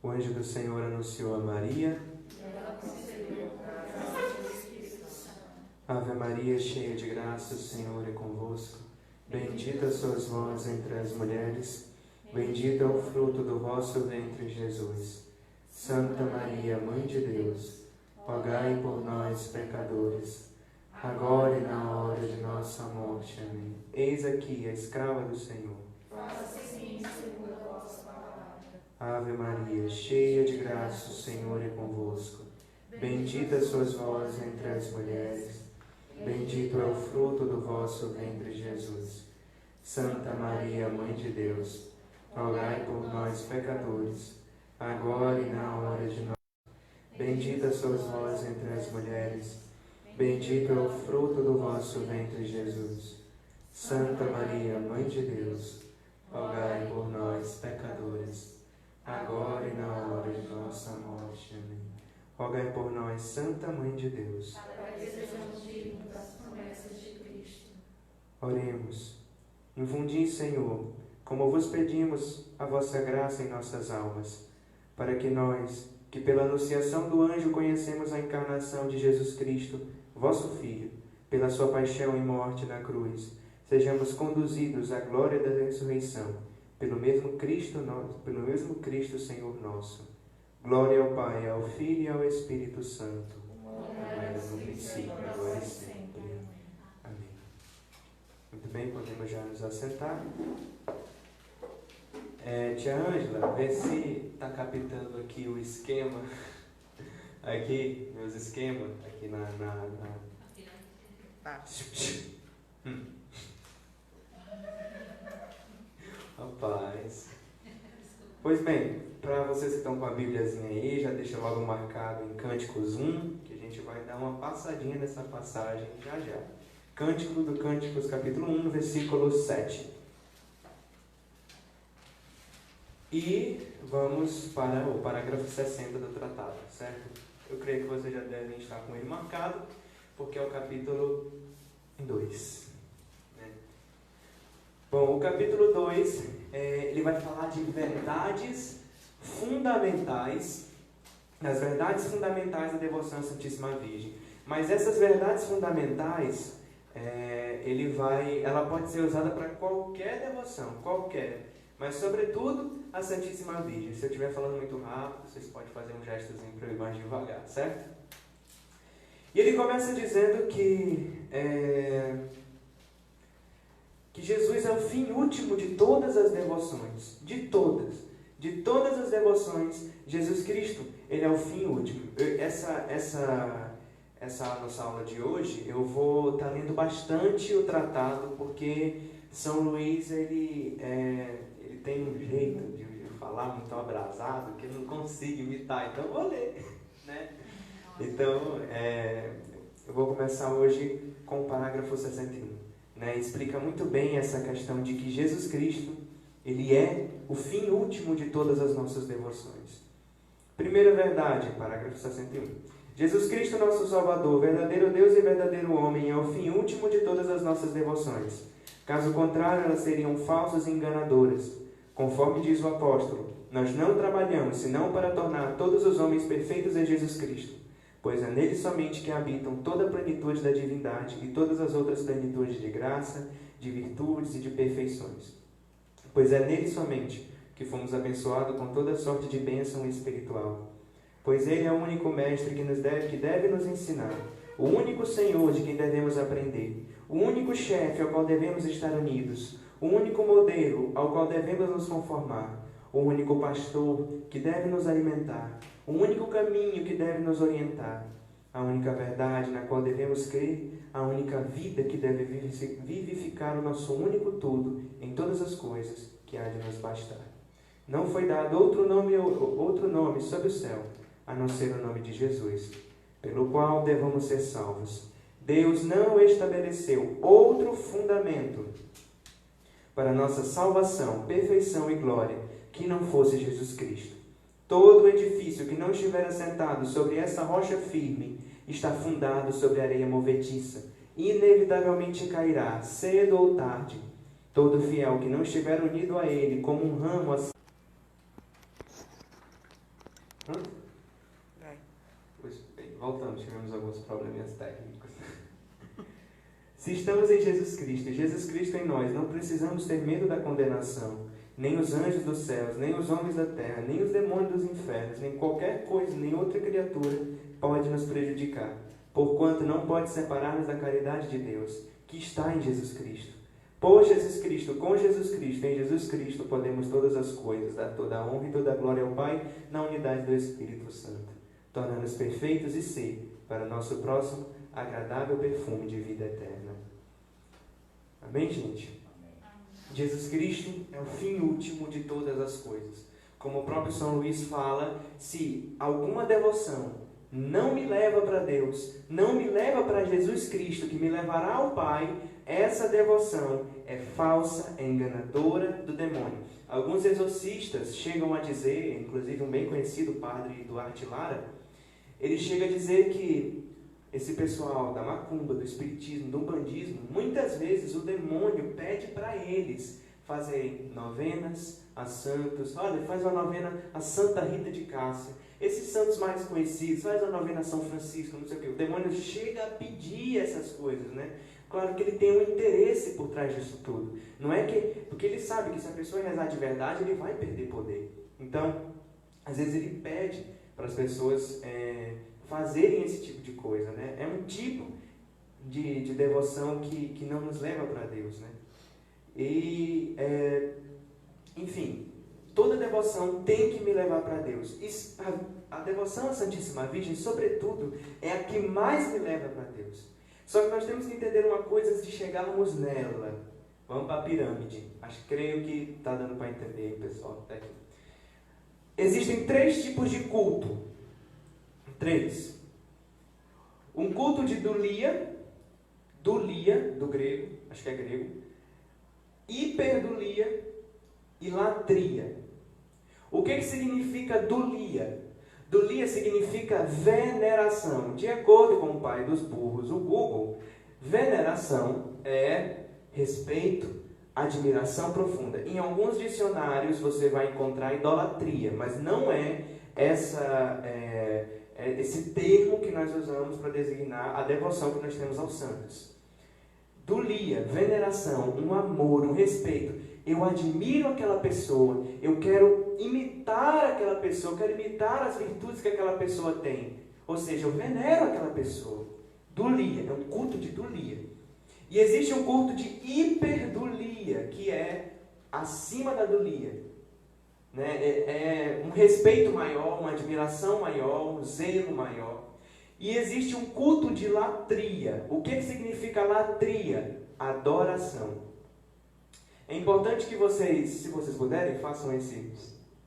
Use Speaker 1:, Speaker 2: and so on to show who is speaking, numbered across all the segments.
Speaker 1: O anjo do Senhor anunciou a Maria. Ave Maria, cheia de graça, o Senhor é convosco. Bendita sois vós entre as mulheres, bendito é o fruto do vosso ventre, Jesus. Santa Maria, Mãe de Deus, rogai por nós, pecadores, agora e na hora de nossa morte. Amém. Eis aqui a escrava do Senhor.
Speaker 2: Faça-se em mim segundo a vossa palavra.
Speaker 1: Ave Maria, cheia de graça, o Senhor é convosco. Bendita sois vós entre as mulheres, bendito é o fruto do vosso ventre, Jesus. Santa Maria, Mãe de Deus, rogai por nós, pecadores, agora e na hora de nossa morte. Bendita sois vós entre as mulheres, bendito é o fruto do vosso ventre, Jesus. Santa Maria, Mãe de Deus, rogai por nós, pecadores, agora e na hora de nossa morte. Amém. Rogai por nós, Santa Mãe de Deus,
Speaker 2: para que sejamos dignos das promessas de Cristo.
Speaker 1: Oremos. Infundi, Senhor, como vos pedimos, a vossa graça em nossas almas, para que nós, que pela anunciação do anjo conhecemos a encarnação de Jesus Cristo, vosso Filho, pela sua paixão e morte na cruz, sejamos conduzidos à glória da ressurreição, pelo mesmo Cristo, Senhor nosso. Glória ao Pai, ao Filho e ao Espírito Santo, como era no princípio, agora e sempre. Amém. Muito bem, podemos já nos assentar. Tia Ângela, vê se está captando aqui o esquema, aqui, meus esquemas, aqui na... Rapaz. Pois bem, para vocês que estão com a Bíbliazinha aí, já deixa logo marcado em Cânticos 1, que a gente vai dar uma passadinha nessa passagem já já. Cântico do Cânticos, capítulo 1, versículo 7. E vamos para o parágrafo 60 do tratado, certo? Eu creio que vocês já devem estar com ele marcado, porque é o capítulo 2. Né? Bom, o capítulo 2, ele vai falar de verdades fundamentais, das verdades fundamentais da devoção à Santíssima Virgem. Mas essas verdades fundamentais, ela pode ser usada para qualquer devoção, qualquer. Mas, sobretudo, a Santíssima Virgem. Se eu estiver falando muito rápido, vocês podem fazer um gestozinho para eu ir mais devagar, certo? E ele começa dizendo que Jesus é o fim último de todas as devoções. De todas as devoções, Jesus Cristo, ele é o fim último. Essa nossa aula de hoje, eu vou estar lendo bastante o tratado, porque São Luís, ele tem um jeito de falar muito abrasado que eu não consigo imitar, então eu vou ler, né? Então, eu vou começar hoje com o parágrafo 61, né? Explica muito bem essa questão de que Jesus Cristo, ele é o fim último de todas as nossas devoções. Primeira verdade, parágrafo 61. Jesus Cristo, nosso Salvador, verdadeiro Deus e verdadeiro homem, é o fim último de todas as nossas devoções. Caso contrário, elas seriam falsas e enganadoras. Conforme diz o apóstolo, nós não trabalhamos senão para tornar todos os homens perfeitos em Jesus Cristo, pois é nele somente que habitam toda a plenitude da divindade e todas as outras plenitudes de graça, de virtudes e de perfeições. Pois é nele somente que fomos abençoados com toda sorte de bênção espiritual. Pois ele é o único mestre que deve nos ensinar, o único Senhor de quem devemos aprender, o único chefe ao qual devemos estar unidos, o único modelo ao qual devemos nos conformar, o único pastor que deve nos alimentar, o único caminho que deve nos orientar, a única verdade na qual devemos crer, a única vida que deve vivificar o nosso único tudo em todas as coisas que há de nos bastar. Não foi dado outro nome sob o céu, a não ser o nome de Jesus, pelo qual devamos ser salvos. Deus não estabeleceu outro fundamento para nossa salvação, perfeição e glória, que não fosse Jesus Cristo. Todo edifício que não estiver assentado sobre essa rocha firme está fundado sobre areia movediça. Inevitavelmente cairá, cedo ou tarde. Todo fiel que não estiver unido a ele como um ramo Pois bem, voltamos, tivemos alguns probleminhas técnicos. Se estamos em Jesus Cristo e Jesus Cristo em nós, não precisamos ter medo da condenação, nem os anjos dos céus, nem os homens da terra, nem os demônios dos infernos, nem qualquer coisa, nem outra criatura pode nos prejudicar, porquanto não pode separar-nos da caridade de Deus, que está em Jesus Cristo. Por Jesus Cristo, com Jesus Cristo, em Jesus Cristo, podemos todas as coisas, dar toda a honra e toda a glória ao Pai, na unidade do Espírito Santo, tornando-nos perfeitos e ser, para o nosso próximo, agradável perfume de vida eterna. Amém, gente? Jesus Cristo é o fim último de todas as coisas. Como o próprio São Luís fala, se alguma devoção não me leva para Deus, não me leva para Jesus Cristo, que me levará ao Pai, essa devoção é falsa, é enganadora do demônio. Alguns exorcistas chegam a dizer, inclusive um bem conhecido padre Duarte Lara, ele chega a dizer que esse pessoal da macumba, do espiritismo, do umbandismo, muitas vezes o demônio pede para eles fazerem novenas a santos. Olha, faz uma novena a Santa Rita de Cássia. Esses santos mais conhecidos, faz uma novena a São Francisco, não sei o quê. O demônio chega a pedir essas coisas, né? Claro que ele tem um interesse por trás disso tudo. Não é que... Porque ele sabe que se a pessoa rezar de verdade, ele vai perder poder. Então, às vezes ele pede para as pessoas fazerem esse tipo de coisa, né? É um tipo de devoção que não nos leva para Deus, né? E, enfim, toda devoção tem que me levar para Deus. A devoção à Santíssima Virgem, sobretudo, é a que mais me leva para Deus. Só que nós temos que entender uma coisa antes de chegarmos nela. Vamos para a pirâmide. Creio que está dando para entender, pessoal. Tá aqui. Existem 3 tipos de culto. 3. Um culto de dulia, do grego, acho que é grego, hiperdulia e latria. O que significa dulia? Dulia significa veneração. De acordo com o pai dos burros, o Google, veneração é respeito, admiração profunda. Em alguns dicionários você vai encontrar idolatria, mas não é esse termo que nós usamos para designar a devoção que nós temos aos santos. Dulia, veneração, um amor, um respeito. Eu admiro aquela pessoa, eu quero imitar aquela pessoa, eu quero imitar as virtudes que aquela pessoa tem. Ou seja, eu venero aquela pessoa. Dulia, é um culto de dulia. E existe um culto de hiperdulia, que é acima da dulia. Né? É um respeito maior, uma admiração maior, um zelo maior. E existe um culto de latria. O que significa latria? Adoração. É importante que vocês, se vocês puderem, façam esse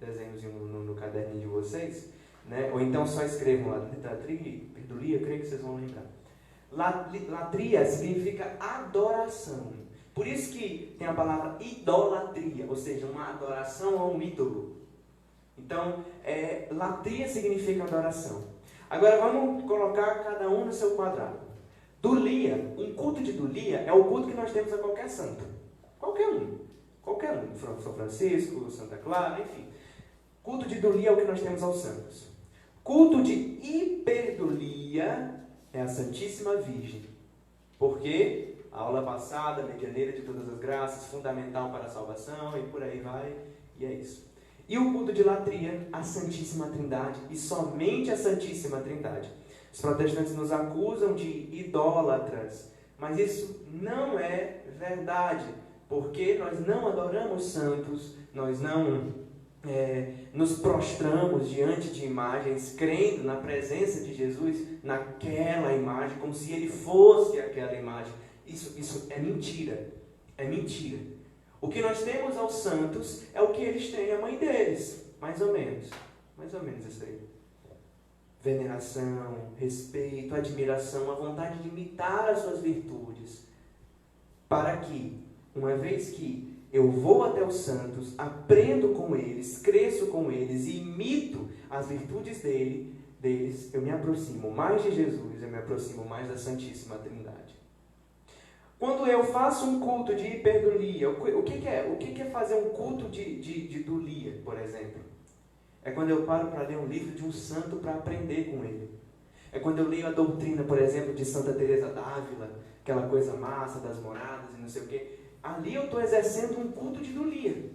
Speaker 1: desenhozinho no caderninho de vocês, né? Ou então só escrevam lá, latria, hiperdulia, creio que vocês vão lembrar. Latria significa adoração. Por isso que tem a palavra idolatria, ou seja, uma adoração a um ídolo. Então, latria significa adoração. Agora vamos colocar cada um no seu quadrado. Dulia, um culto de dulia é o culto que nós temos a qualquer santo. Qualquer um. São Francisco, Santa Clara, enfim. Culto de dulia é o que nós temos aos santos. Culto de hiperdulia é a Santíssima Virgem. Porque a aula passada, medianeira de todas as graças, fundamental para a salvação, e por aí vai, e é isso. E o culto de latria, a Santíssima Trindade, e somente a Santíssima Trindade. Os protestantes nos acusam de idólatras, mas isso não é verdade, porque nós não adoramos santos, nós não nos prostramos diante de imagens, crendo na presença de Jesus naquela imagem, como se ele fosse aquela imagem. Isso é mentira. É mentira. O que nós temos aos santos é o que eles têm a mãe deles. Mais ou menos. Mais ou menos isso aí. Veneração, respeito, admiração, a vontade de imitar as suas virtudes. Para que, uma vez que eu vou até os santos, aprendo com eles, cresço com eles e imito as virtudes deles, eu me aproximo mais de Jesus, eu me aproximo mais da Santíssima Trindade. Quando eu faço um culto de hiperdulia, o que é fazer um culto de dulia, por exemplo? É quando eu paro para ler um livro de um santo para aprender com ele. É quando eu leio a doutrina, por exemplo, de Santa Teresa d'Ávila, aquela coisa massa das moradas e não sei o quê. Ali eu estou exercendo um culto de dulia.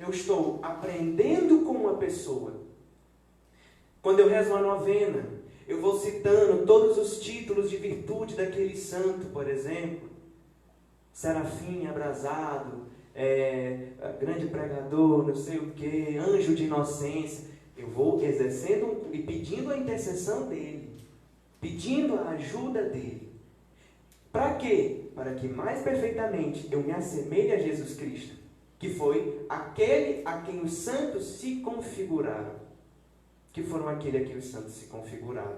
Speaker 1: Eu estou aprendendo com uma pessoa. Quando eu rezo uma novena, eu vou citando todos os títulos de virtude daquele santo, por exemplo. Serafim abrasado, grande pregador, não sei o quê, anjo de inocência. Eu vou exercendo e pedindo a intercessão dele, pedindo a ajuda dele. Para quê? Para que mais perfeitamente eu me assemelhe a Jesus Cristo, que foi aquele a quem os santos se configuraram. Que foram aquele a quem os santos se configuraram.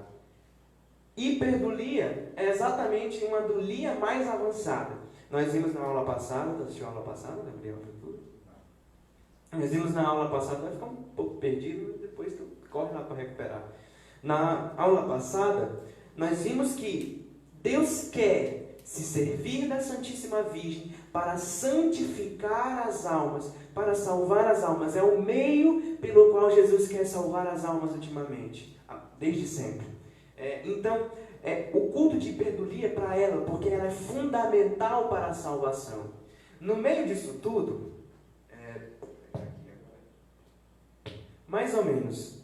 Speaker 1: Hiperdulia é exatamente uma dulia mais avançada. Nós vimos na aula passada, tu assistiu a aula passada, Gabriel? Nós vimos na aula passada, vai ficar um pouco perdido, depois tu corre lá para recuperar. Na aula passada, nós vimos que Deus quer se servir da Santíssima Virgem para santificar as almas, para salvar as almas. É o meio pelo qual Jesus quer salvar as almas ultimamente, desde sempre. Então, o culto de hiperdulia é para ela, porque ela é fundamental para a salvação. No meio disso tudo, mais ou menos,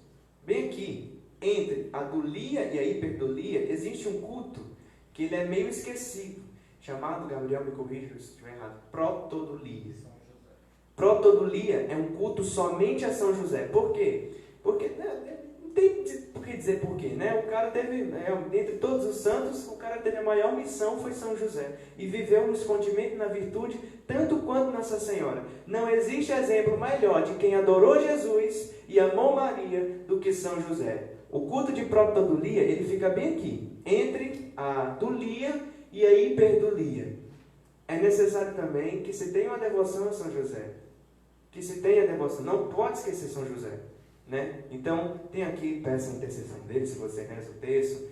Speaker 1: bem aqui, entre a dulia e a hiperdulia, existe um culto que ele é meio esquecido, chamado, Gabriel me corrija se estiver errado, protodulia. Protodulia é um culto somente a São José. Por quê? Porque não tem por que dizer por quê, né? O cara teve, entre todos os santos, o cara teve a maior missão, foi São José. E viveu no escondimento e na virtude, tanto quanto Nossa Senhora. Não existe exemplo melhor de quem adorou Jesus e amou Maria do que São José. O culto de protodulia, ele fica bem aqui, entre a dulia e a hiperdulia. É necessário também que se tenha uma devoção a São José. Que se tenha devoção. Não pode esquecer São José. Né? Então, tem aqui, peça a intercessão dele, se você reza o texto.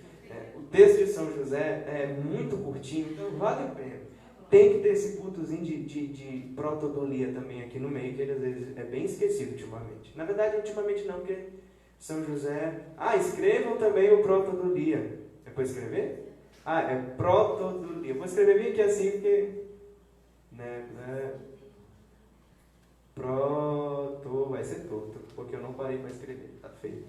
Speaker 1: O texto de São José é muito curtinho, então vale a pena. Tem que ter esse cultozinho de protodulia também aqui no meio, que ele às vezes é bem esquecido ultimamente. Na verdade, ultimamente não, porque São José... escrevam também o protodulia. É para escrever? É protodulia. Vou escrever bem aqui assim, porque... vai ser torto, porque eu não parei para escrever. Tá feio.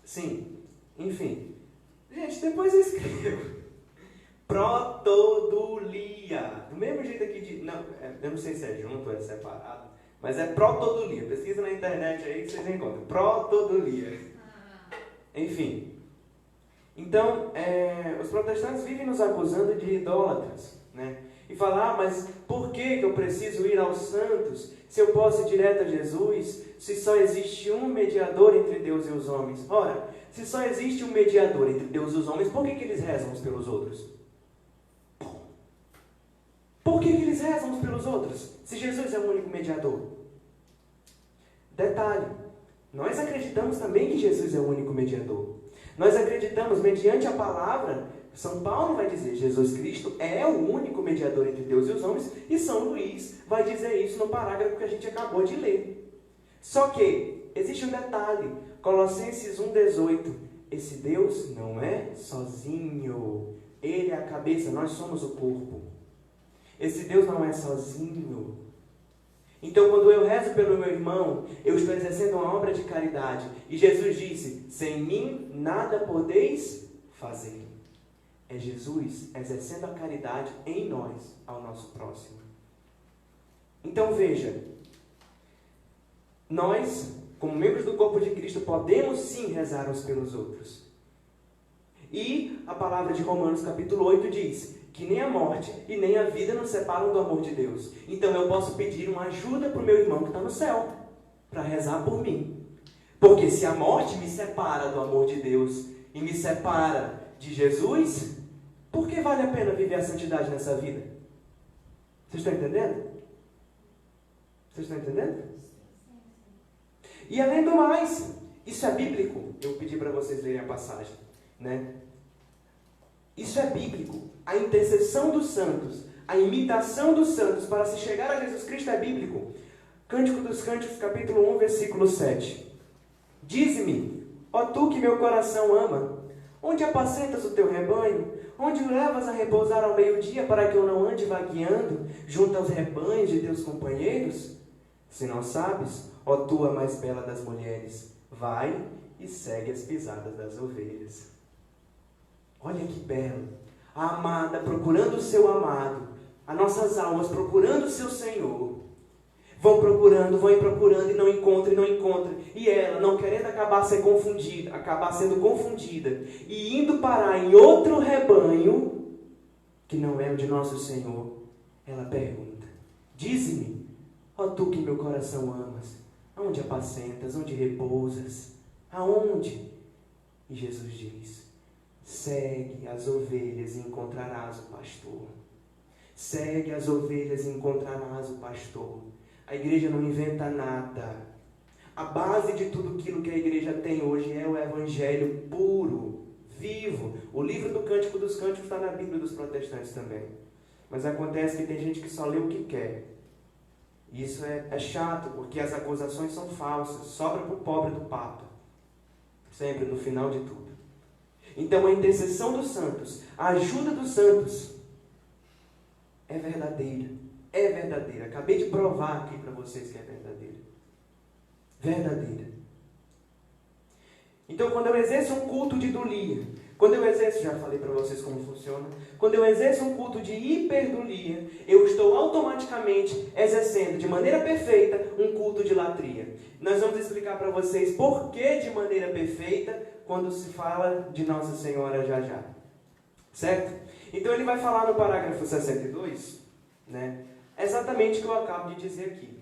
Speaker 1: Sim, enfim. Gente, depois eu escrevo. Protodulia. Do mesmo jeito aqui de... eu não sei se é junto ou é separado, mas é protodulia. Pesquisa na internet aí que vocês encontram. Protodulia. Enfim. Então, os protestantes vivem nos acusando de idólatras, né? E falar, mas por que eu preciso ir aos santos se eu posso ir direto a Jesus, se só existe um mediador entre Deus e os homens? Ora, se só existe um mediador entre Deus e os homens, por que eles rezam uns pelos outros? Por que eles rezam uns pelos outros, se Jesus é o único mediador? Detalhe, nós acreditamos também que Jesus é o único mediador. Nós acreditamos, mediante a palavra, São Paulo vai dizer, Jesus Cristo é o único mediador entre Deus e os homens, e São Luís vai dizer isso no parágrafo que a gente acabou de ler. Só que, existe um detalhe, Colossenses 1,18, esse Deus não é sozinho, Ele é a cabeça, nós somos o corpo. Esse Deus não é sozinho. Então, quando eu rezo pelo meu irmão, eu estou exercendo uma obra de caridade. E Jesus disse, sem mim nada podeis fazer. É Jesus exercendo a caridade em nós, ao nosso próximo. Então veja, nós, como membros do corpo de Cristo, podemos sim rezar uns pelos outros. E a palavra de Romanos capítulo 8 diz que nem a morte e nem a vida nos separam do amor de Deus. Então eu posso pedir uma ajuda para o meu irmão que está no céu, para rezar por mim. Porque se a morte me separa do amor de Deus e me separa de Jesus, por que vale a pena viver a santidade nessa vida? Vocês estão entendendo? Vocês estão entendendo? E além do mais, isso é bíblico. Eu pedi para vocês lerem a passagem, né? Isso é bíblico. A intercessão dos santos, a imitação dos santos para se chegar a Jesus Cristo é bíblico. Cântico dos Cânticos, capítulo 1, versículo 7. Dize-me, ó tu que meu coração ama, onde apacentas o teu rebanho? Onde o levas a repousar ao meio-dia, para que eu não ande vagueando junto aos rebanhos de teus companheiros? Se não sabes, ó tu a mais bela das mulheres, vai e segue as pisadas das ovelhas. Olha que belo. A amada procurando o seu amado, as nossas almas procurando o seu Senhor. Vão procurando e não encontram. E ela, não querendo acabar sendo confundida e indo parar em outro rebanho, que não é o de nosso Senhor, ela pergunta: dize-me, ó tu que meu coração amas, aonde apacentas, onde repousas? Aonde? E Jesus diz: segue as ovelhas e encontrarás o pastor. Segue as ovelhas e encontrarás o pastor. A igreja não inventa nada. A base de tudo aquilo que a igreja tem hoje é o evangelho puro, vivo. O livro do Cântico dos Cânticos está na Bíblia dos protestantes também. Mas acontece que tem gente que só lê o que quer. E isso é chato, porque as acusações são falsas. Sobra para o pobre do Papa. Sempre no final de tudo. Então a intercessão dos santos, a ajuda dos santos, é verdadeira. É verdadeira. Acabei de provar aqui para vocês que é verdadeira. Verdadeira. Então, quando eu exerço um culto de idolia, já falei para vocês como funciona, quando eu exerço um culto de hiperdulia, eu estou automaticamente exercendo de maneira perfeita um culto de latria. Nós vamos explicar para vocês por que de maneira perfeita quando se fala de Nossa Senhora já. Certo? Então ele vai falar no parágrafo 62, né? Exatamente o que eu acabo de dizer aqui.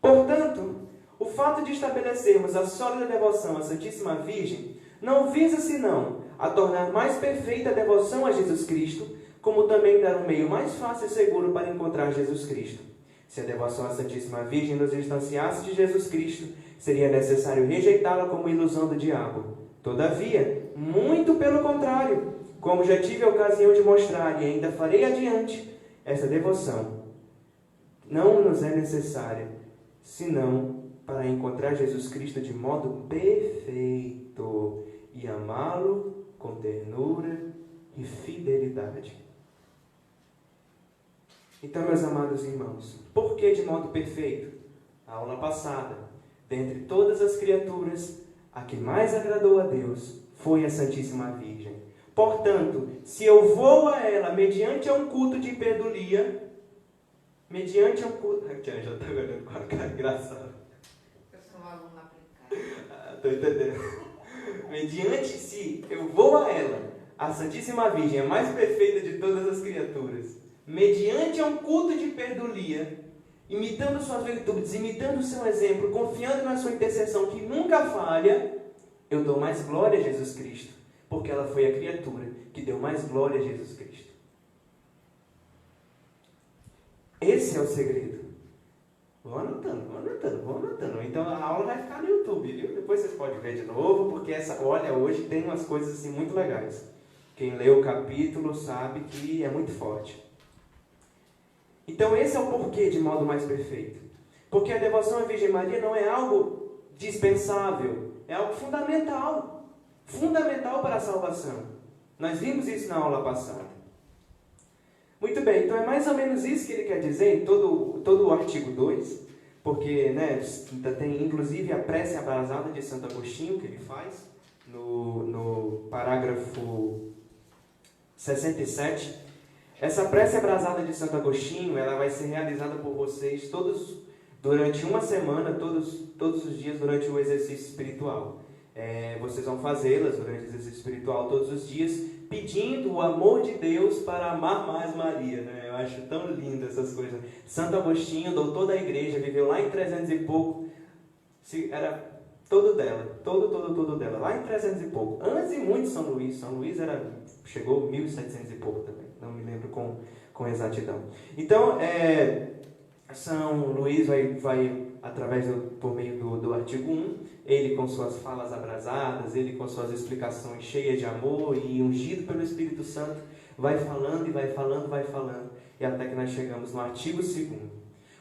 Speaker 1: Portanto, o fato de estabelecermos a sólida devoção à Santíssima Virgem não visa senão a tornar mais perfeita a devoção a Jesus Cristo, como também dar um meio mais fácil e seguro para encontrar Jesus Cristo. Se a devoção à Santíssima Virgem nos distanciasse de Jesus Cristo, seria necessário rejeitá-la como ilusão do diabo. Todavia, muito pelo contrário, como já tive a ocasião de mostrar e ainda farei adiante, essa devoção não nos é necessária, senão para encontrar Jesus Cristo de modo perfeito e amá-lo com ternura e fidelidade. Então, meus amados irmãos, por que de modo perfeito? A aula passada, dentre todas as criaturas, a que mais agradou a Deus foi a Santíssima Virgem. Portanto, se eu vou a ela mediante um culto de hiperdulia, mediante um culto... Aqui, já está olhando com a cara engraçada.
Speaker 2: Eu sou um aluno aplicado.
Speaker 1: Estou entendendo. Mediante, se eu vou a ela, a Santíssima Virgem, a mais perfeita de todas as criaturas, mediante um culto de hiperdulia, imitando suas virtudes, imitando o seu exemplo, confiando na sua intercessão que nunca falha, eu dou mais glória a Jesus Cristo, porque ela foi a criatura que deu mais glória a Jesus Cristo. Esse é o segredo. Vão anotando. Então a aula vai ficar no YouTube, viu? Depois vocês podem ver de novo, porque hoje tem umas coisas assim muito legais. Quem lê o capítulo sabe que é muito forte. Então esse é o porquê de modo mais perfeito. Porque a devoção à Virgem Maria não é algo dispensável, é algo fundamental. Fundamental para a salvação. Nós vimos isso na aula passada. Muito bem, então é mais ou menos isso que ele quer dizer em todo o artigo 2, porque tem inclusive a prece abrasada de Santo Agostinho que ele faz no parágrafo 67. Essa prece abrasada de Santo Agostinho, ela vai ser realizada por vocês durante uma semana, todos os dias durante o exercício espiritual. Vocês vão fazê-las durante o exercício espiritual todos os dias, pedindo o amor de Deus para amar mais Maria, né? Eu acho tão lindo essas coisas. Santo Agostinho, doutor da igreja, viveu lá em 300 e pouco, era todo dela, lá em 300 e pouco, antes e muito de São Luís. São Luís chegou 1700 e pouco também, não me lembro com exatidão. Então, São Luís vai por meio do artigo 1, ele com suas falas abrasadas, ele com suas explicações cheias de amor e ungido pelo Espírito Santo, vai falando, e até que nós chegamos no artigo 2º.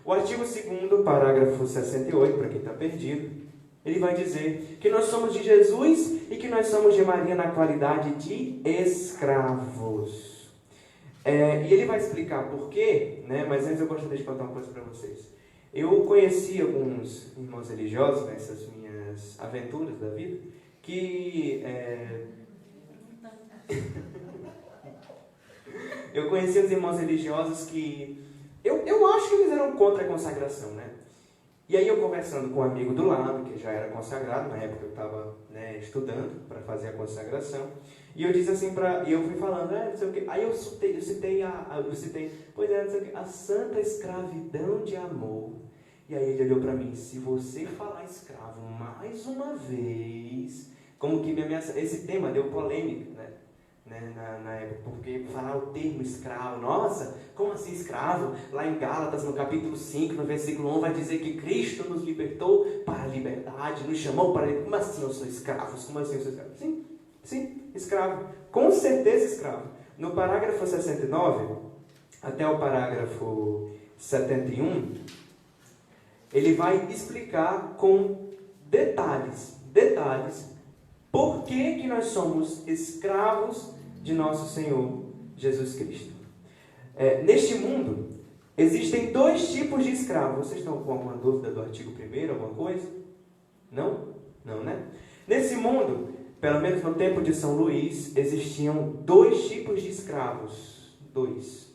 Speaker 1: O artigo 2º, parágrafo 68, para quem está perdido, ele vai dizer que nós somos de Jesus e que nós somos de Maria na qualidade de escravos. E ele vai explicar por quê, né? Mas antes eu gostaria de contar uma coisa para vocês. Eu conheci alguns irmãos religiosos nessas minhas aventuras da vida, que eu conheci os irmãos religiosos que eu acho que eles eram contra a consagração, né? E aí eu conversando com um amigo do lado, que já era consagrado, na época eu estava, né, estudando para fazer a consagração, e eu disse assim e eu fui falando, não sei o quê. Aí eu citei, pois é, não sei o quê, a santa escravidão de amor. E aí ele olhou para mim, se você falar escravo mais uma vez, como que esse tema deu polêmica, né? Na época, porque falar o termo escravo, nossa, como assim escravo? Lá em Gálatas, no capítulo 5, no versículo 1, vai dizer que Cristo nos libertou para a liberdade, nos chamou para a liberdade. Como assim eu sou escravo? Como assim eu sou escravo? Sim, escravo. Com certeza escravo. No parágrafo 69, até o parágrafo 71, ele vai explicar com detalhes, por que nós somos escravos de nosso Senhor Jesus Cristo. Neste mundo, existem 2 tipos de escravos. Vocês estão com alguma dúvida do artigo 1º, alguma coisa? Não? Não, né? Nesse mundo, pelo menos no tempo de São Luís, existiam 2 tipos de escravos. 2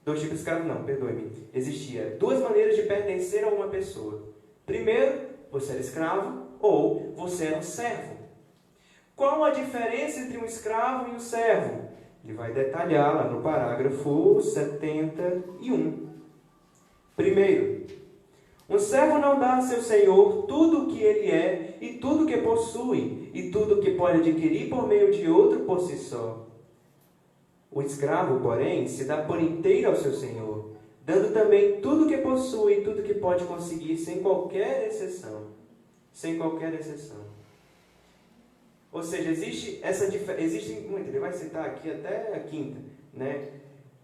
Speaker 1: tipos de escravos, não, perdoe-me. Existia 2 maneiras de pertencer a uma pessoa. Primeiro, você era escravo ou você era um servo. Qual a diferença entre um escravo e um servo? Ele vai detalhar lá no parágrafo 71. Primeiro, um servo não dá a seu senhor tudo o que ele é e tudo o que possui, e tudo o que pode adquirir por meio de outro por si só. O escravo, porém, se dá por inteiro ao seu senhor, dando também tudo o que possui e tudo o que pode conseguir, sem qualquer exceção. Sem qualquer exceção. Ou seja, existe muito, ele vai citar aqui até a 5ª, né?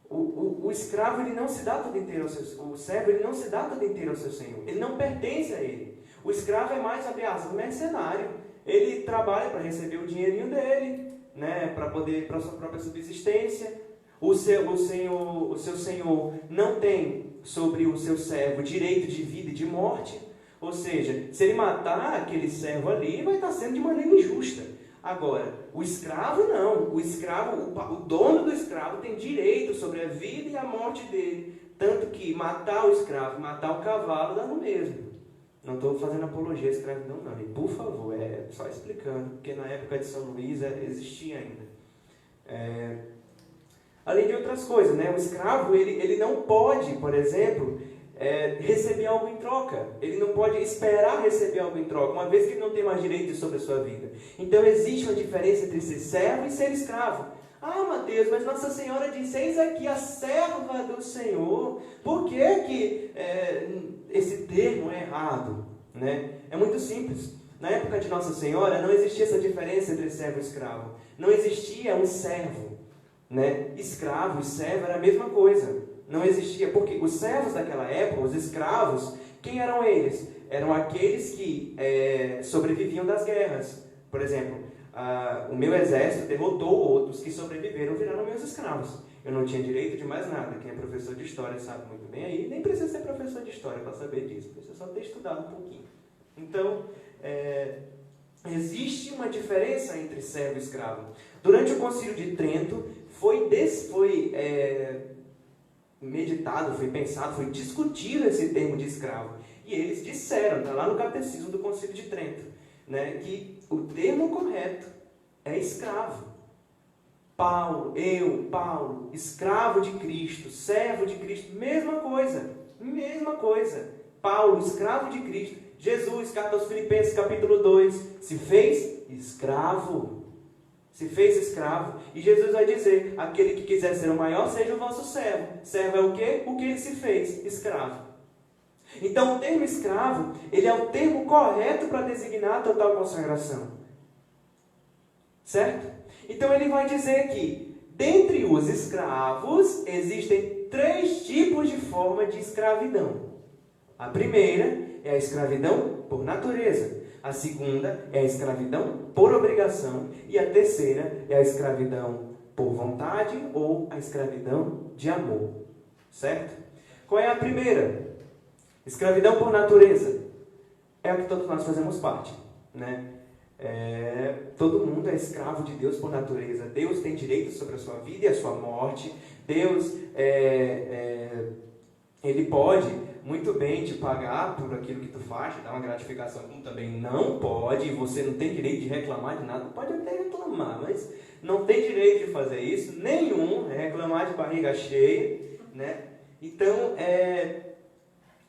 Speaker 1: O escravo, ele não se dá todo inteiro ao seu, o servo, ele não se dá todo inteiro ao seu senhor, ele não pertence a ele. O escravo é mais, abre aspas, mercenário, ele trabalha para receber o dinheirinho dele, né? Para a sua própria subsistência. O seu senhor não tem sobre o seu servo direito de vida e de morte. Ou seja, se ele matar aquele servo ali, vai estar sendo de maneira injusta. Agora, o escravo não. O dono do escravo tem direito sobre a vida e a morte dele. Tanto que matar o escravo, matar o cavalo, dá no mesmo. Não estou fazendo apologia à escravidão, não. E, por favor, só explicando, porque na época de São Luís existia ainda. Além de outras coisas, né? O escravo, ele não pode, por exemplo, receber algo em troca. Ele não pode esperar receber algo em troca, uma vez que ele não tem mais direito sobre a sua vida. Então existe uma diferença entre ser servo e ser escravo. Ah, Mateus, mas Nossa Senhora diz, eis aqui a serva do Senhor. Por que esse termo é errado? Né? É muito simples. Na época de Nossa Senhora não existia essa diferença entre servo e escravo. Não existia um servo, né? Escravo e servo era a mesma coisa. Não existia, porque os servos daquela época, os escravos, quem eram eles? Eram aqueles que sobreviviam das guerras. Por exemplo, o meu exército derrotou outros que sobreviveram, viraram meus escravos. Eu não tinha direito de mais nada. Quem é professor de história sabe muito bem aí. Nem precisa ser professor de história para saber disso. Precisa só ter estudado um pouquinho. Então, existe uma diferença entre servo e escravo. Durante o Concílio de Trento, foi meditado, foi pensado, foi discutido esse termo de escravo. E eles disseram, está lá no Catecismo do Concílio de Trento, né, que o termo correto é escravo. Paulo, escravo de Cristo, servo de Cristo, mesma coisa. Paulo, escravo de Cristo. Jesus, carta aos Filipenses, capítulo 2, se fez escravo. E Jesus vai dizer, aquele que quiser ser o maior, seja o vosso servo. Servo é o quê? O que ele se fez? Escravo. Então, o termo escravo, ele é o termo correto para designar a total consagração. Certo? Então, ele vai dizer que, dentre os escravos, existem 3 tipos de forma de escravidão. A primeira é a escravidão por natureza. A segunda é a escravidão por obrigação. E a terceira é a escravidão por vontade ou a escravidão de amor. Certo? Qual é a primeira? Escravidão por natureza. É a que todos nós fazemos parte, né? Todo mundo é escravo de Deus por natureza. Deus tem direito sobre a sua vida e a sua morte. Deus, Ele pode muito bem te pagar por aquilo que tu faz, te dar uma gratificação, como também não pode, e você não tem direito de reclamar de nada. Pode até reclamar, mas não tem direito de fazer isso, nenhum, reclamar de barriga cheia, né? Então,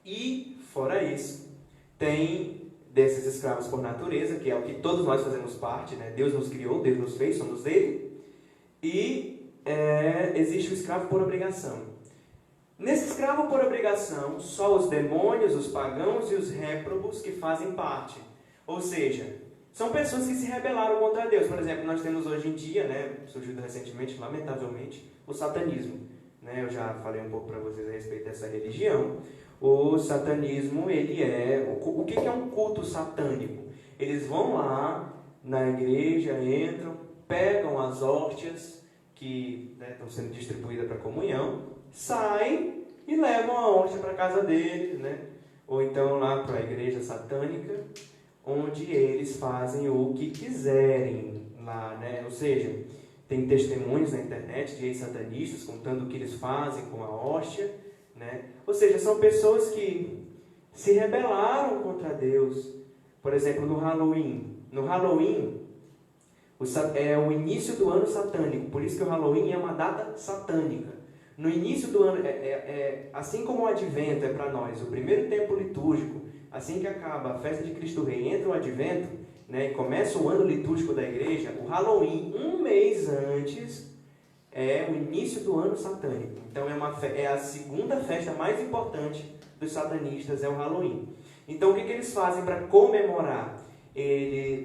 Speaker 1: e fora isso, tem desses escravos por natureza, que é o que todos nós fazemos parte, né? Deus nos criou, Deus nos fez, somos dele. E existe o escravo por obrigação. Nesse escravo por obrigação, só os demônios, os pagãos e os réprobos que fazem parte. Ou seja, são pessoas que se rebelaram contra Deus. Por exemplo, nós temos hoje em dia, né, surgiu recentemente, lamentavelmente, o satanismo. Né? Eu já falei um pouco para vocês a respeito dessa religião. O satanismo, ele o que é um culto satânico? Eles vão lá na igreja, entram, pegam as hóstias que estão sendo distribuídas para comunhão, saem e levam a hóstia para a casa deles, né? Ou então lá para a igreja satânica, onde eles fazem o que quiserem lá, né? Ou seja, tem testemunhos na internet de ex-satanistas contando o que eles fazem com a hóstia, né? Ou seja, são pessoas que se rebelaram contra Deus. Por exemplo, no Halloween. No Halloween é o início do ano satânico, por isso que o Halloween é uma data satânica. No início do ano, assim como o Advento é para nós o primeiro tempo litúrgico, assim que acaba a festa de Cristo Rei, entra o Advento, né, e começa o ano litúrgico da igreja, o Halloween, um mês antes, é o início do ano satânico. Então é a segunda festa mais importante dos satanistas, é o Halloween. Então o que eles fazem para comemorar?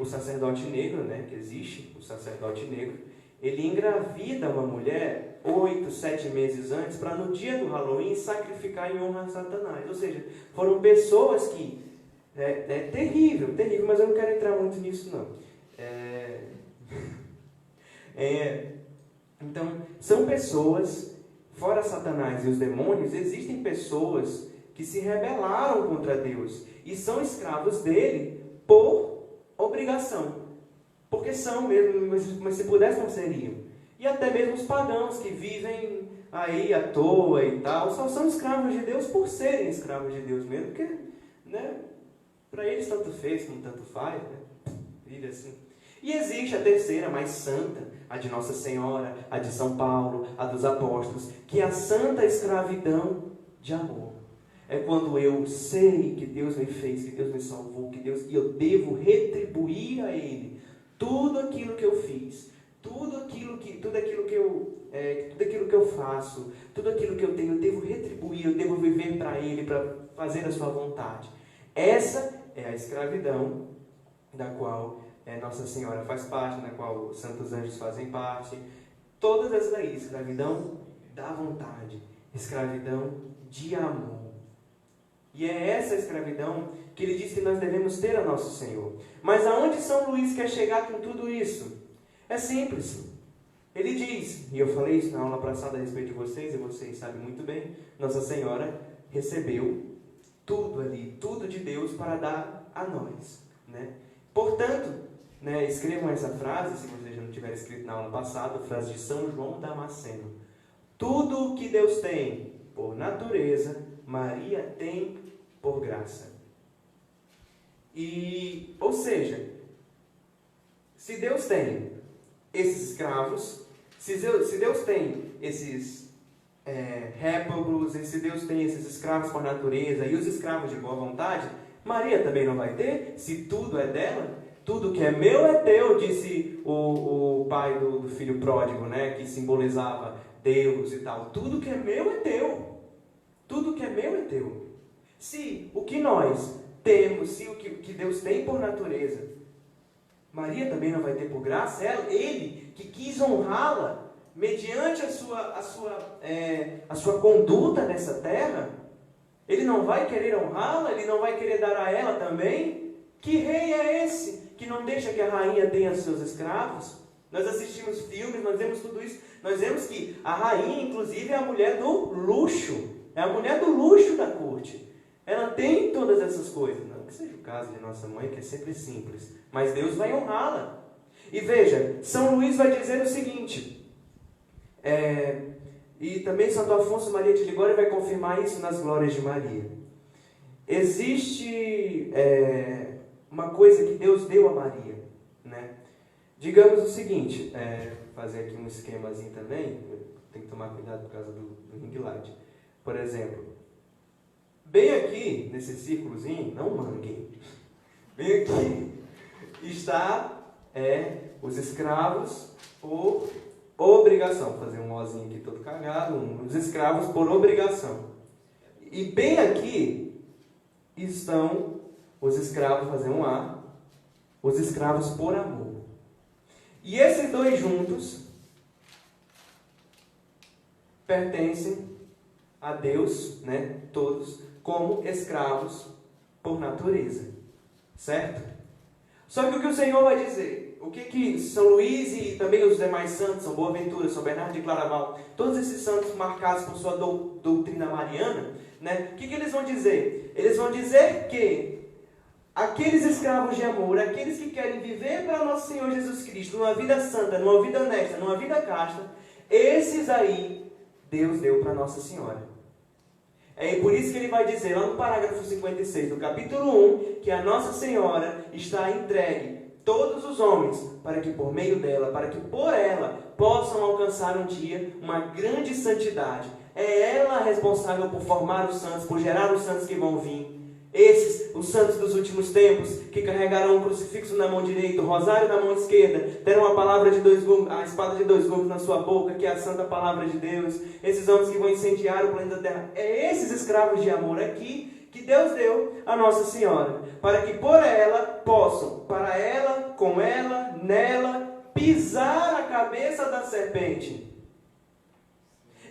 Speaker 1: O sacerdote negro, né, que existe, o sacerdote negro, ele engravida uma mulher 8, 7 meses antes para no dia do Halloween sacrificar em honra a Satanás. Ou seja, foram pessoas que... É terrível, mas eu não quero entrar muito nisso não. Então, são pessoas, fora Satanás e os demônios, existem pessoas que se rebelaram contra Deus e são escravos dele por obrigação. Porque são mesmo, mas se pudessem não seriam. E até mesmo os pagãos que vivem aí à toa e tal, só são escravos de Deus por serem escravos de Deus mesmo, porque, né, para eles tanto fez como tanto faz, né, vive assim. E existe a terceira, mais santa, a de Nossa Senhora, a de São Paulo, a dos apóstolos, que é a santa escravidão de amor. É quando eu sei que Deus me fez, que Deus me salvou, e eu devo retribuir a Ele tudo aquilo que eu fiz, tudo aquilo que eu faço, tudo aquilo que eu tenho, eu devo retribuir, eu devo viver para Ele, para fazer a sua vontade. Essa é a escravidão da qual Nossa Senhora faz parte, na qual os santos anjos fazem parte. Todas essas aí, escravidão da vontade, escravidão de amor. E é essa escravidão que ele diz que nós devemos ter a Nosso Senhor. Mas aonde São Luís quer chegar com tudo isso? É simples. Ele diz, e eu falei isso na aula passada a respeito de vocês, e vocês sabem muito bem, Nossa Senhora recebeu tudo ali, tudo de Deus para dar a nós, né? Portanto, né, escrevam essa frase, se vocês já não tiverem escrito na aula passada, a frase de São João Damasceno. Tudo o que Deus tem por natureza, Maria tem por graça. Ou seja, se Deus tem esses escravos, se Deus tem esses réprobos, se Deus tem esses escravos por natureza e os escravos de boa vontade, Maria também não vai ter, se tudo é dela. Tudo que é meu é teu, disse o pai do filho pródigo, né, que simbolizava Deus e tal. Tudo que é meu é teu. Tudo que é meu é teu. Se o que nós temos, se o que Deus tem por natureza, Maria também não vai ter por graça, ele que quis honrá-la mediante a sua conduta nessa terra, Ele não vai querer honrá-la? Ele não vai querer dar a ela também? Que rei é esse que não deixa que a rainha tenha seus escravos? Nós assistimos filmes, nós vemos tudo isso. Nós vemos que a rainha, inclusive, é a mulher do luxo. É a mulher do luxo da corte. Ela tem todas essas coisas. Não que seja o caso de nossa mãe, que é sempre simples. Mas Deus vai honrá-la. E veja, São Luís vai dizer o seguinte. E também Santo Afonso Maria de Ligório vai confirmar isso nas Glórias de Maria. Existe uma coisa que Deus deu a Maria, né? Digamos o seguinte, fazer aqui um esquemazinho também, tem que tomar cuidado por causa do ring light. Por exemplo, bem aqui, nesse círculozinho, não manguem, bem aqui está os escravos por obrigação. Vou fazer um ozinho aqui todo cagado, os escravos por obrigação. E bem aqui estão os escravos, fazer um A, os escravos por amor. E esses dois juntos pertencem a Deus, né, todos, como escravos por natureza. Certo? Só que o que o Senhor vai dizer? O que São Luís e também os demais santos, São Boaventura, São Bernardo de Claraval, todos esses santos marcados por sua doutrina mariana, né, o que eles vão dizer? Eles vão dizer que aqueles escravos de amor, aqueles que querem viver para nosso Senhor Jesus Cristo, numa vida santa, numa vida honesta, numa vida casta, esses aí, Deus deu para Nossa Senhora. É por isso que ele vai dizer, lá no parágrafo 56 do capítulo 1, que a Nossa Senhora está entregue todos os homens, para que por meio dela, para que por ela, possam alcançar um dia uma grande santidade. É ela responsável por formar os santos, por gerar os santos que vão vir. Esses, os santos dos últimos tempos, que carregarão um crucifixo na mão direita, o rosário na mão esquerda, terão a palavra de dois gumes, a espada de dois gumes na sua boca, que é a santa palavra de Deus. Esses homens que vão incendiar o planeta Terra. É esses escravos de amor aqui que Deus deu a Nossa Senhora, para que por ela possam, para ela, com ela, nela, pisar a cabeça da serpente.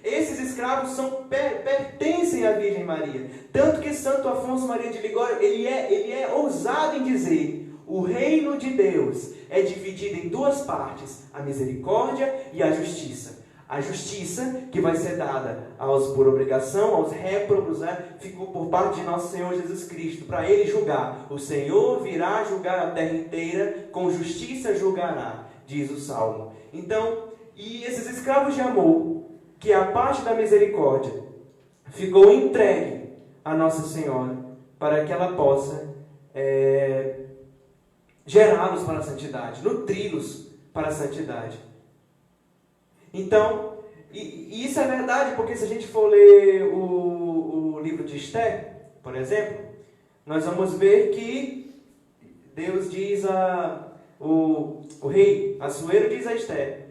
Speaker 1: Esses escravos pertencem à Virgem Maria. Tanto que Santo Afonso Maria de Ligório, ele é ousado em dizer: o reino de Deus é dividido em duas partes, a misericórdia e a justiça. A justiça, que vai ser dada aos por obrigação, aos réprobos, ficou por parte de nosso Senhor Jesus Cristo, para Ele julgar. O Senhor virá julgar a terra inteira, com justiça julgará, diz o Salmo. Então, e esses escravos de amor, que a parte da misericórdia ficou entregue a Nossa Senhora, para que ela possa gerá-los para a santidade, nutri-los para a santidade. Então, e isso é verdade, porque se a gente for ler o livro de Esther, por exemplo, nós vamos ver que Deus diz o rei Assuero diz a Esther: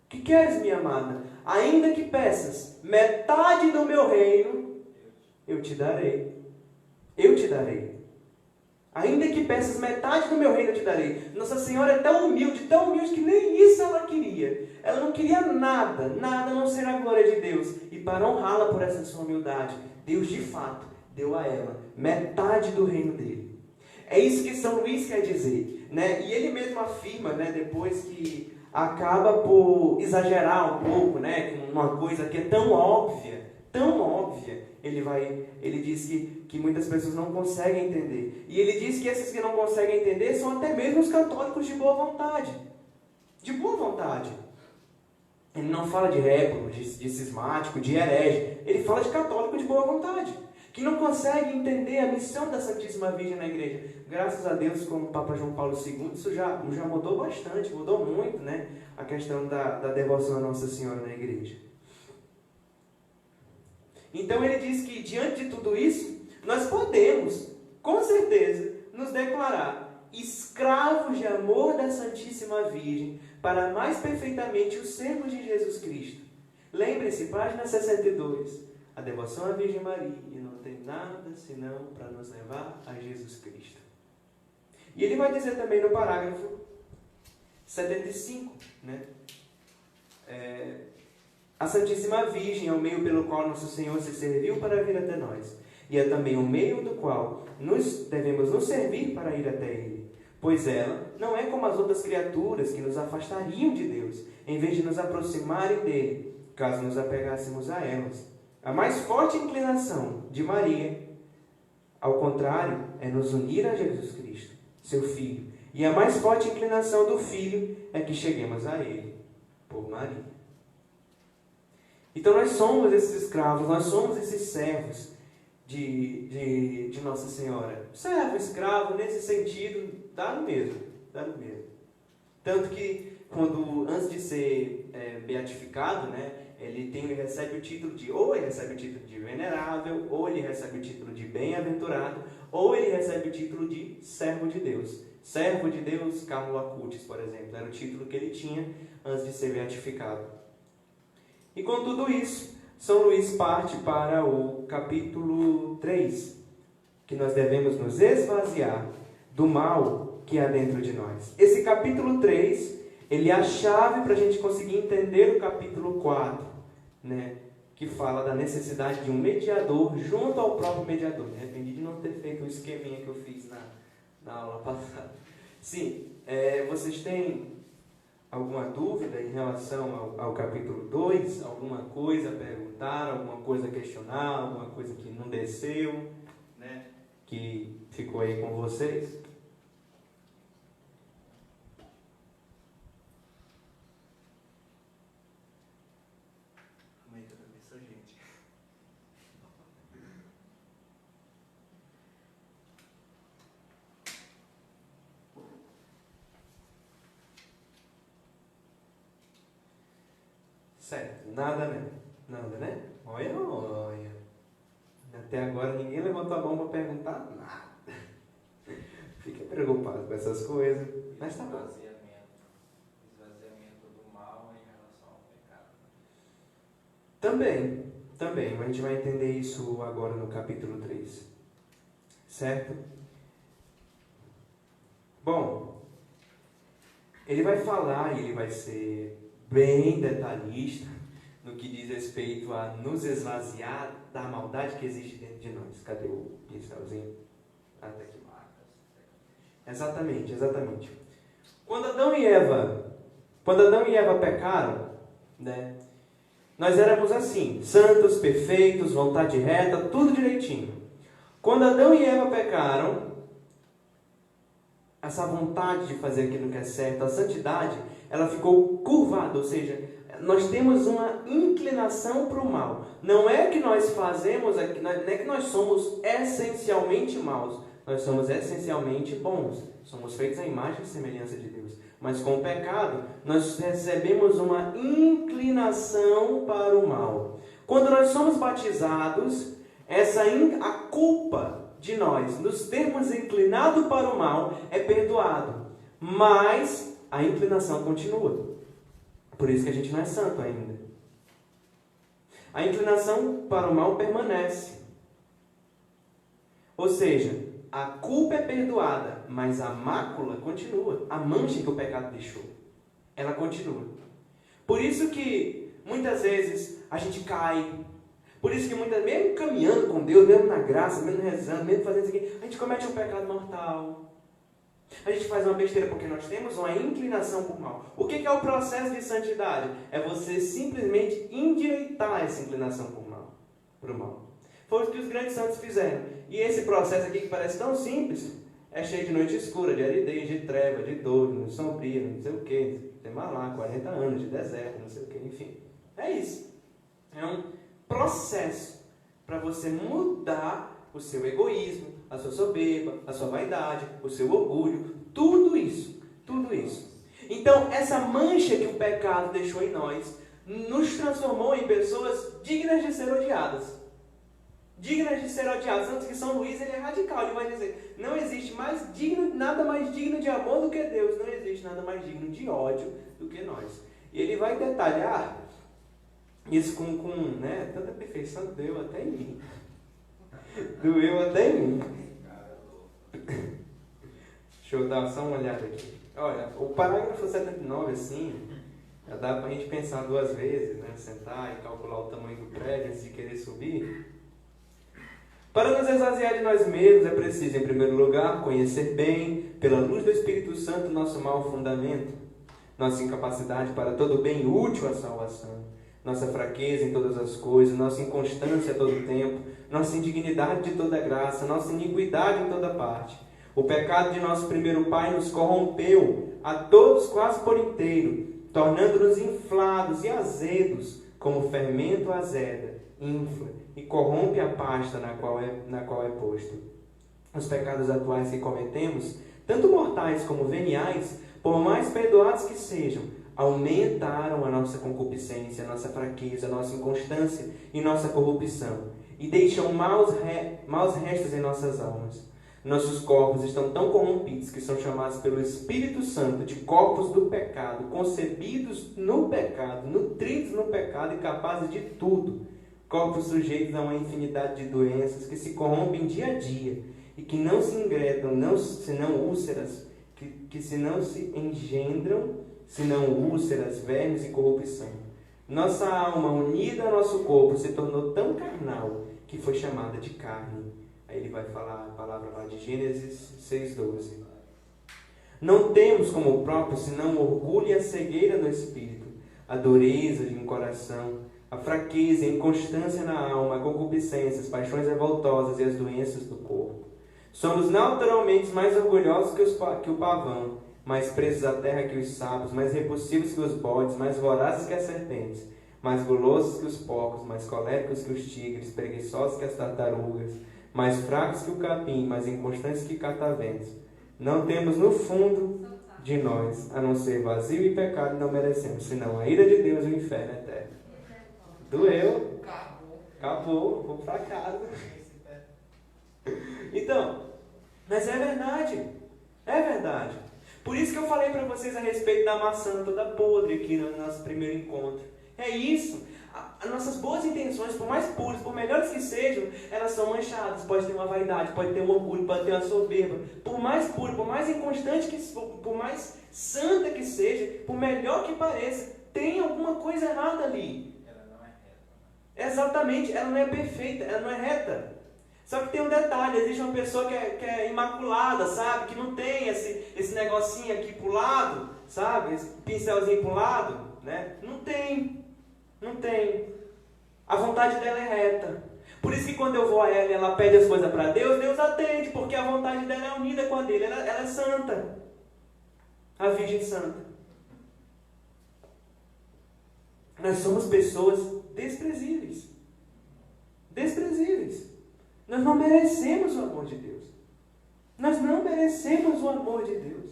Speaker 1: que queres, minha amada? Ainda que peças metade do meu reino, eu te darei. Eu te darei. Ainda que peças metade do meu reino, eu te darei. Nossa Senhora é tão humilde que nem isso ela queria. Ela não queria nada, nada a não ser a glória de Deus. E para honrá-la por essa sua humildade, Deus de fato deu a ela metade do reino dele. É isso que São Luís quer dizer, né? E ele mesmo afirma, né, depois que acaba por exagerar um pouco, né, com uma coisa que é tão óbvia, ele diz que muitas pessoas não conseguem entender. E ele diz que esses que não conseguem entender são até mesmo os católicos de boa vontade. De boa vontade. Ele não fala de réprobo, de cismático, de herege. Ele fala de católico de boa vontade, que não consegue entender a missão da Santíssima Virgem na igreja. Graças a Deus, com o Papa João Paulo II, isso já mudou bastante, mudou muito, né? A questão da devoção a Nossa Senhora na igreja. Então ele diz que, diante de tudo isso, nós podemos, com certeza, nos declarar escravos de amor da Santíssima Virgem, para mais perfeitamente o sermos de Jesus Cristo. Lembre-se, página 62, a devoção à Virgem Maria não tem nada senão para nos levar a Jesus Cristo. E ele vai dizer também no parágrafo 75, né? A Santíssima Virgem é o meio pelo qual Nosso Senhor se serviu para vir até nós. e é também o meio do qual devemos nos servir para ir até Ele. Pois ela não é como as outras criaturas que nos afastariam de Deus, em vez de nos aproximarem dele, caso nos apegássemos a elas. A mais forte inclinação de Maria, ao contrário, é nos unir a Jesus Cristo, seu Filho. E a mais forte inclinação do Filho é que cheguemos a Ele, por Maria. Então nós somos esses escravos, nós somos esses servos de Nossa Senhora. Servo, escravo, nesse sentido, dá no mesmo. Tanto que, antes de ser beatificado, né, ele recebe o título de, ou ele recebe o título de venerável, ou ele recebe o título de bem-aventurado, ou ele recebe o título de servo de Deus. Servo de Deus, Carlo Acutis, por exemplo, era o título que ele tinha antes de ser beatificado. E com tudo isso, São Luís parte para o capítulo 3, que nós devemos nos esvaziar do mal que há dentro de nós. Esse capítulo 3, ele é a chave para a gente conseguir entender o capítulo 4, né, que fala da necessidade de um mediador junto ao próprio mediador. Me arrependi de não ter feito o esqueminha que eu fiz na aula passada. Sim, vocês têm alguma dúvida em relação ao capítulo 2? Alguma coisa a perguntar, alguma coisa a questionar, alguma coisa que não desceu, né, que ficou aí com vocês? Certo, nada, né? Olha. Até agora ninguém levantou a mão para perguntar nada. Fica preocupado com essas coisas. Mas tá bom.
Speaker 3: Esvaziamento do mal em relação ao pecado.
Speaker 1: Também. A gente vai entender isso agora no capítulo 3. Certo? Bom, ele vai falar e ele vai ser bem detalhista no que diz respeito a nos esvaziar da maldade que existe dentro de nós. Cadê o pincelzinho? Até aqui. Exatamente. Quando Adão e Eva pecaram, né, nós éramos assim, santos, perfeitos, vontade reta, tudo direitinho. Quando Adão e Eva pecaram, essa vontade de fazer aquilo que é certo, a santidade, ela ficou curvada, ou seja, nós temos uma inclinação para o mal. Não é que nós fazemos, não é que nós somos essencialmente maus, nós somos essencialmente bons. Somos feitos à imagem e semelhança de Deus. Mas com o pecado, nós recebemos uma inclinação para o mal. Quando nós somos batizados, a culpa de nós nos termos inclinado para o mal é perdoado. Mas a inclinação continua. Por isso que a gente não é santo ainda. A inclinação para o mal permanece. Ou seja, a culpa é perdoada, mas a mácula continua. A mancha que o pecado deixou, ela continua. Por isso que muitas vezes a gente cai. Por isso que mesmo caminhando com Deus, mesmo na graça, mesmo rezando, mesmo fazendo isso aqui, a gente comete um pecado mortal. A gente faz uma besteira porque nós temos uma inclinação para o mal. O que é o processo de santidade? É você simplesmente endireitar essa inclinação para o mal. Foi o que os grandes santos fizeram. E esse processo aqui, que parece tão simples, é cheio de noite escura, de aridez, de treva, de dor, de sombria, não sei o que. Tem lá 40 anos de deserto, não sei o que, enfim. É isso. É um processo para você mudar o seu egoísmo, a sua soberba, a sua vaidade, o seu orgulho, tudo isso. Então, essa mancha que o pecado deixou em nós, nos transformou em pessoas dignas de ser odiadas. Tanto que São Luís ele é radical, ele vai dizer, não existe nada mais digno de amor do que Deus, não existe nada mais digno de ódio do que nós. E ele vai detalhar isso com tanta perfeição, doeu até em mim. Deixa eu dar só uma olhada aqui. Olha, o parágrafo 79, assim, já dá pra gente pensar duas vezes, né? Sentar e calcular o tamanho do prédio antes de querer subir. Para nos esvaziar de nós mesmos, é preciso, em primeiro lugar, conhecer bem, pela luz do Espírito Santo, nosso mau fundamento, nossa incapacidade para todo bem útil à salvação, nossa fraqueza em todas as coisas, nossa inconstância a todo tempo, nossa indignidade de toda graça, nossa iniquidade em toda parte. O pecado de nosso primeiro pai nos corrompeu a todos quase por inteiro, tornando-nos inflados e azedos, como fermento azeda, infla e corrompe a pasta na qual é posto. Os pecados atuais que cometemos, tanto mortais como veniais, por mais perdoados que sejam, aumentaram a nossa concupiscência, a nossa fraqueza, a nossa inconstância e nossa corrupção, e deixam maus restos em nossas almas. Nossos corpos estão tão corrompidos que são chamados pelo Espírito Santo de corpos do pecado, concebidos no pecado, nutridos no pecado e capazes de tudo. Corpos sujeitos a uma infinidade de doenças que se corrompem dia a dia e que não se engredam, senão úlceras, que se não se engendram, senão úlceras, vermes e corrupção. Nossa alma, unida ao nosso corpo, se tornou tão carnal que foi chamada de carne. Aí ele vai falar a palavra lá de Gênesis 6,12. Não temos como próprio senão o orgulho e a cegueira no espírito, a dureza de um coração, a fraqueza e a inconstância na alma, a concupiscência, as paixões revoltosas e as doenças do corpo. Somos naturalmente mais orgulhosos que o pavão, mais presos à terra que os sapos, mais repulsivos que os bodes, mais vorazes que as serpentes, mais gulosos que os porcos, mais coléricos que os tigres, preguiçosos que as tartarugas, mais fracos que o capim, mais inconstantes que cataventos. Não temos no fundo de nós, a não ser vazio e pecado, não merecemos, senão a ira de Deus e o inferno eterno. Doeu? Acabou, vou para casa. Então, mas é verdade. Por isso que eu falei para vocês a respeito da maçã toda podre aqui no nosso primeiro encontro. É isso. As nossas boas intenções, por mais puras, por melhores que sejam, elas são manchadas. Pode ter uma vaidade, pode ter um orgulho, pode ter uma soberba. Por mais pura, por mais inconstante que por mais santa que seja, por melhor que pareça, tem alguma coisa errada ali.
Speaker 3: Ela não é reta.
Speaker 1: Exatamente, ela não é perfeita, ela não é reta. Só que tem um detalhe, existe uma pessoa que é imaculada, sabe? Que não tem esse negocinho aqui pro lado, sabe? Esse pincelzinho pro lado, né? Não tem. A vontade dela é reta. Por isso que quando eu vou a ela e ela pede as coisas para Deus, Deus atende, porque a vontade dela é unida com a dele. Ela é santa. A Virgem Santa. Nós somos pessoas desprezíveis. Desprezíveis. Nós não merecemos o amor de Deus. Nós não merecemos o amor de Deus.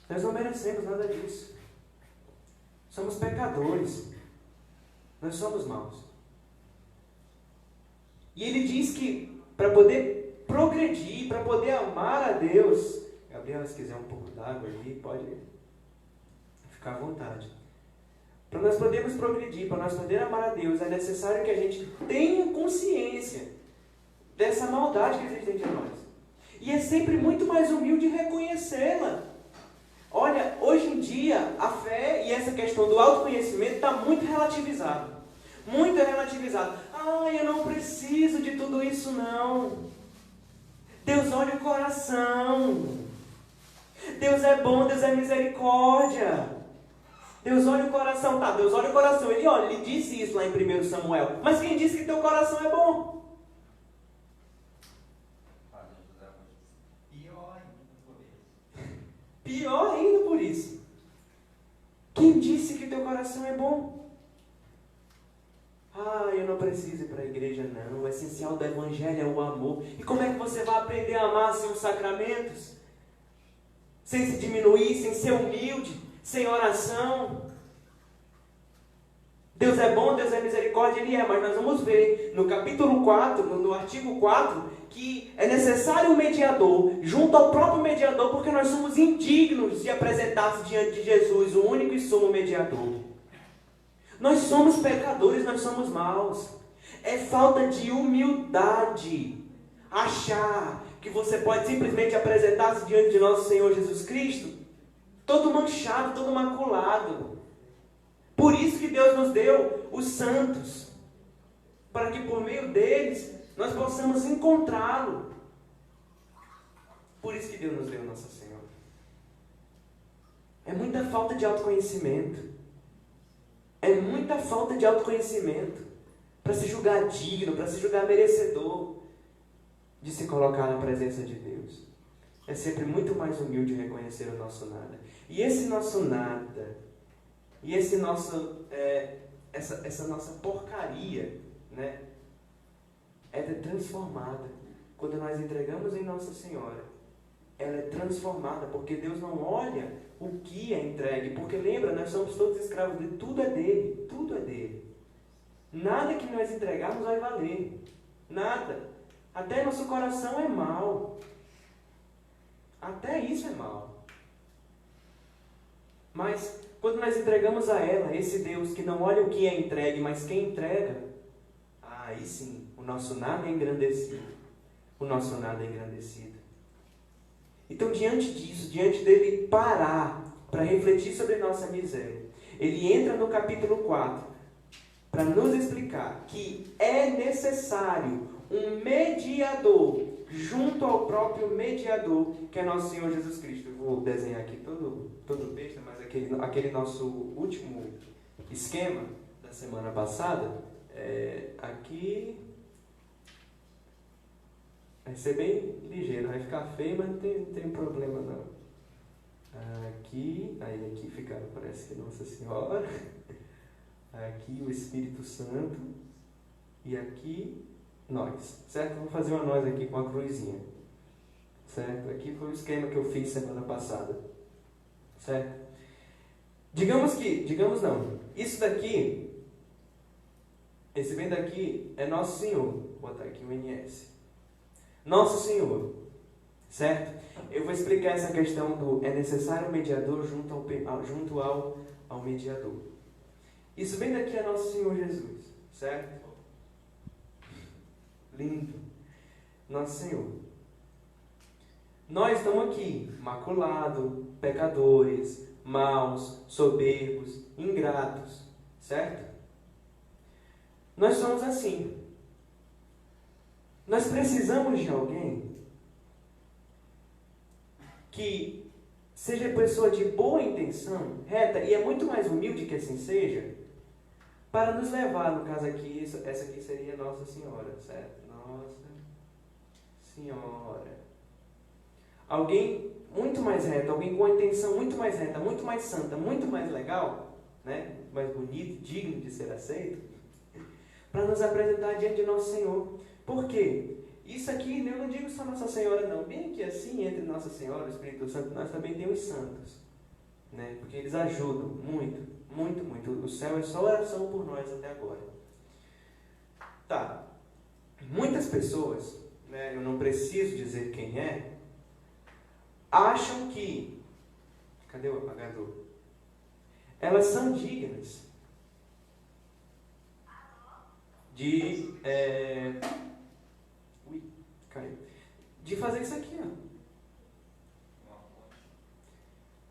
Speaker 1: Nós não merecemos nada disso. Somos pecadores. Nós somos maus. E ele diz que para poder progredir, para poder amar a Deus... Gabriel, se quiser um pouco d'água ali, pode ficar à vontade. Para nós podermos progredir, para nós podermos amar a Deus, é necessário que a gente tenha consciência dessa maldade que existe dentro de nós. E é sempre muito mais humilde reconhecê-la. Olha, hoje em dia, a fé e essa questão do autoconhecimento está muito relativizado. Muito relativizado. Eu não preciso de tudo isso, não. Deus olha o coração. Deus é bom, Deus é misericórdia. Deus olha o coração. Tá, Deus olha o coração. Ele disse isso lá em 1 Samuel. Mas quem disse que teu coração é bom? Pior ainda por isso. Quem disse que teu coração é bom? Eu não preciso ir para a igreja, não. O essencial do evangelho é o amor. E como é que você vai aprender a amar sem os sacramentos? Sem se diminuir, sem ser humilde, sem oração. Deus é bom, Deus é misericórdia, Ele é. Mas nós vamos ver no capítulo 4, no artigo 4, que é necessário um mediador, junto ao próprio mediador, porque nós somos indignos de apresentar-se diante de Jesus, o único e sumo mediador. Nós somos pecadores, nós somos maus. É falta de humildade achar que você pode simplesmente apresentar-se diante de nosso Senhor Jesus Cristo todo manchado, todo maculado. Por isso que Deus nos deu os santos, para que por meio deles nós possamos encontrá-lo. Por isso que Deus nos deu Nossa Senhora. É muita falta de autoconhecimento. É muita falta de autoconhecimento para se julgar digno, para se julgar merecedor de se colocar na presença de Deus. É sempre muito mais humilde reconhecer o nosso nada. E esse nosso nada, e esse nosso, essa nossa porcaria, né, é transformada. Quando nós entregamos em Nossa Senhora, ela é transformada, porque Deus não olha o que é entregue. Porque lembra, nós somos todos escravos dele, tudo é dele, tudo é dele. Nada que nós entregarmos vai valer. Nada. Até nosso coração é mau. Até isso é mau. Mas, quando nós entregamos a ela, esse Deus que não olha o que é entregue, mas quem entrega, aí sim, o nosso nada é engrandecido. O nosso nada é engrandecido. Então, diante disso, diante dele parar para refletir sobre nossa miséria, ele entra no capítulo 4 para nos explicar que é necessário um mediador junto ao próprio mediador, que é nosso Senhor Jesus Cristo. Eu vou desenhar aqui todo o texto, mas aquele nosso último esquema da semana passada, aqui vai ser bem ligeiro, vai ficar feio, mas não tem problema não. Aqui fica, parece que Nossa Senhora, aqui o Espírito Santo, e aqui nós, certo? Vou fazer uma nós aqui com a cruzinha, certo? Aqui foi o esquema que eu fiz semana passada, certo? Digamos não, isso daqui, esse bem daqui é Nosso Senhor, vou botar aqui o NS, Nosso Senhor, certo? Eu vou explicar essa questão do é necessário um mediador junto ao mediador. Isso bem daqui é Nosso Senhor Jesus, certo? Lindo. Nosso Senhor. Nós estamos aqui, maculados, pecadores, maus, soberbos, ingratos, certo? Nós somos assim. Nós precisamos de alguém que seja pessoa de boa intenção, reta, e é muito mais humilde que assim seja, para nos levar, no caso aqui, essa aqui seria Nossa Senhora, certo? Nossa Senhora. Alguém muito mais reto, alguém com a intenção muito mais reta, muito mais santa, muito mais legal, né? Mais bonito, digno de ser aceito, para nos apresentar diante de Nosso Senhor. Por quê? Isso aqui, eu não digo só Nossa Senhora não, bem que assim, entre Nossa Senhora e o Espírito Santo, nós também temos os santos, né? Porque eles ajudam muito, muito, muito. O céu é só oração por nós até agora. Tá. Muitas pessoas, né, eu não preciso dizer quem é, acham que, cadê o apagador? Elas são dignas de de fazer isso aqui, ó.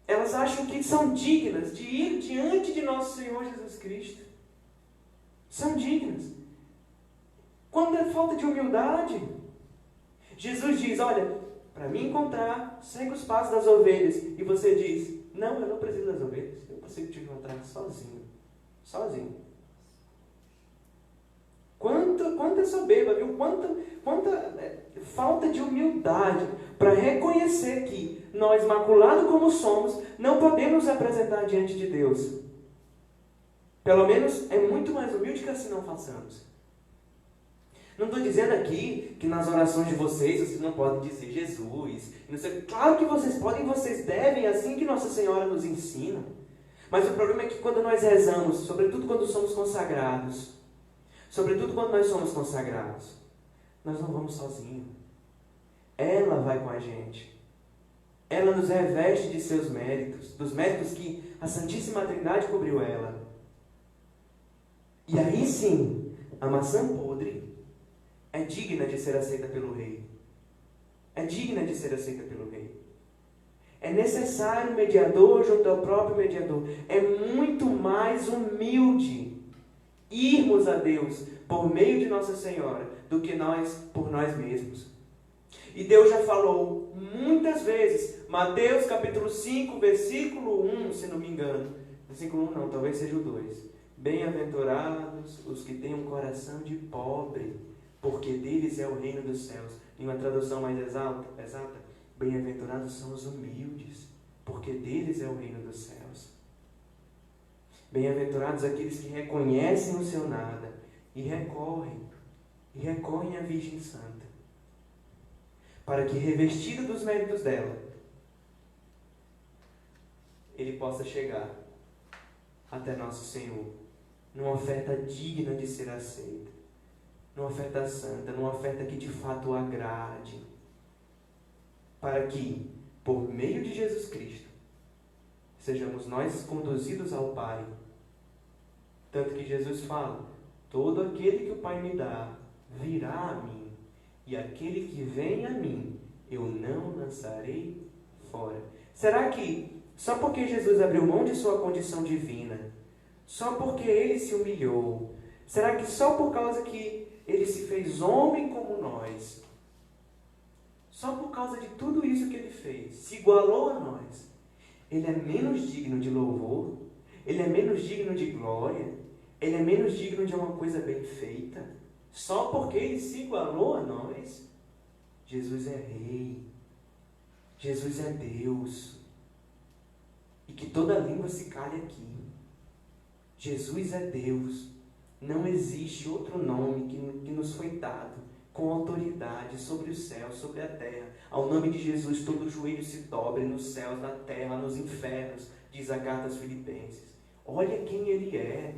Speaker 1: Elas acham que são dignas de ir diante de nosso Senhor Jesus Cristo. São dignas. Quando é falta de humildade, Jesus diz, olha, para me encontrar, segue os passos das ovelhas. E você diz, não, eu não preciso das ovelhas, eu consigo te encontrar sozinho. Sozinho. Quanta soberba, viu? Quanta falta de humildade para reconhecer que nós, maculados como somos, não podemos nos apresentar diante de Deus. Pelo menos é muito mais humilde que assim não façamos. Não estou dizendo aqui que nas orações de vocês não podem dizer Jesus. Não sei. Claro que vocês podem, vocês devem, assim que Nossa Senhora nos ensina. Mas o problema é que quando nós rezamos, sobretudo quando somos consagrados, nós não vamos sozinhos. Ela vai com a gente. Ela nos reveste de seus méritos, dos méritos que a Santíssima Trindade cobriu ela. E aí sim, a maçã podre é digna de ser aceita pelo Rei. É digna de ser aceita pelo Rei. É necessário um mediador junto ao próprio mediador. É muito mais humilde irmos a Deus por meio de Nossa Senhora do que nós por nós mesmos. E Deus já falou muitas vezes, Mateus capítulo 5, versículo 1, se não me engano. Versículo 1 não, talvez seja o 2. Bem-aventurados os que têm um coração de pobre, porque deles é o reino dos céus. Em uma tradução mais exata, bem-aventurados são os humildes, porque deles é o reino dos céus. Bem-aventurados aqueles que reconhecem o seu nada e recorrem à Virgem Santa, para que, revestido dos méritos dela, ele possa chegar até nosso Senhor, numa oferta digna de ser aceita, numa oferta santa, numa oferta que de fato o agrade, para que, por meio de Jesus Cristo, sejamos nós conduzidos ao Pai. Tanto que Jesus fala, todo aquele que o Pai me dá, virá a mim, e aquele que vem a mim, eu não lançarei fora. Será que só porque Jesus abriu mão de sua condição divina, só porque ele se humilhou, será que só por causa que ele se fez homem como nós, só por causa de tudo isso que ele fez, se igualou a nós, ele é menos digno de louvor? Ele é menos digno de glória? Ele é menos digno de uma coisa bem feita? Só porque ele se igualou a nós? Jesus é Rei. Jesus é Deus. E que toda língua se cale aqui. Jesus é Deus. Não existe outro nome que nos foi dado com autoridade sobre o céu, sobre a terra. Ao nome de Jesus todo joelho se dobre nos céus, na terra, nos infernos, diz a carta aos Filipenses. Olha quem ele é.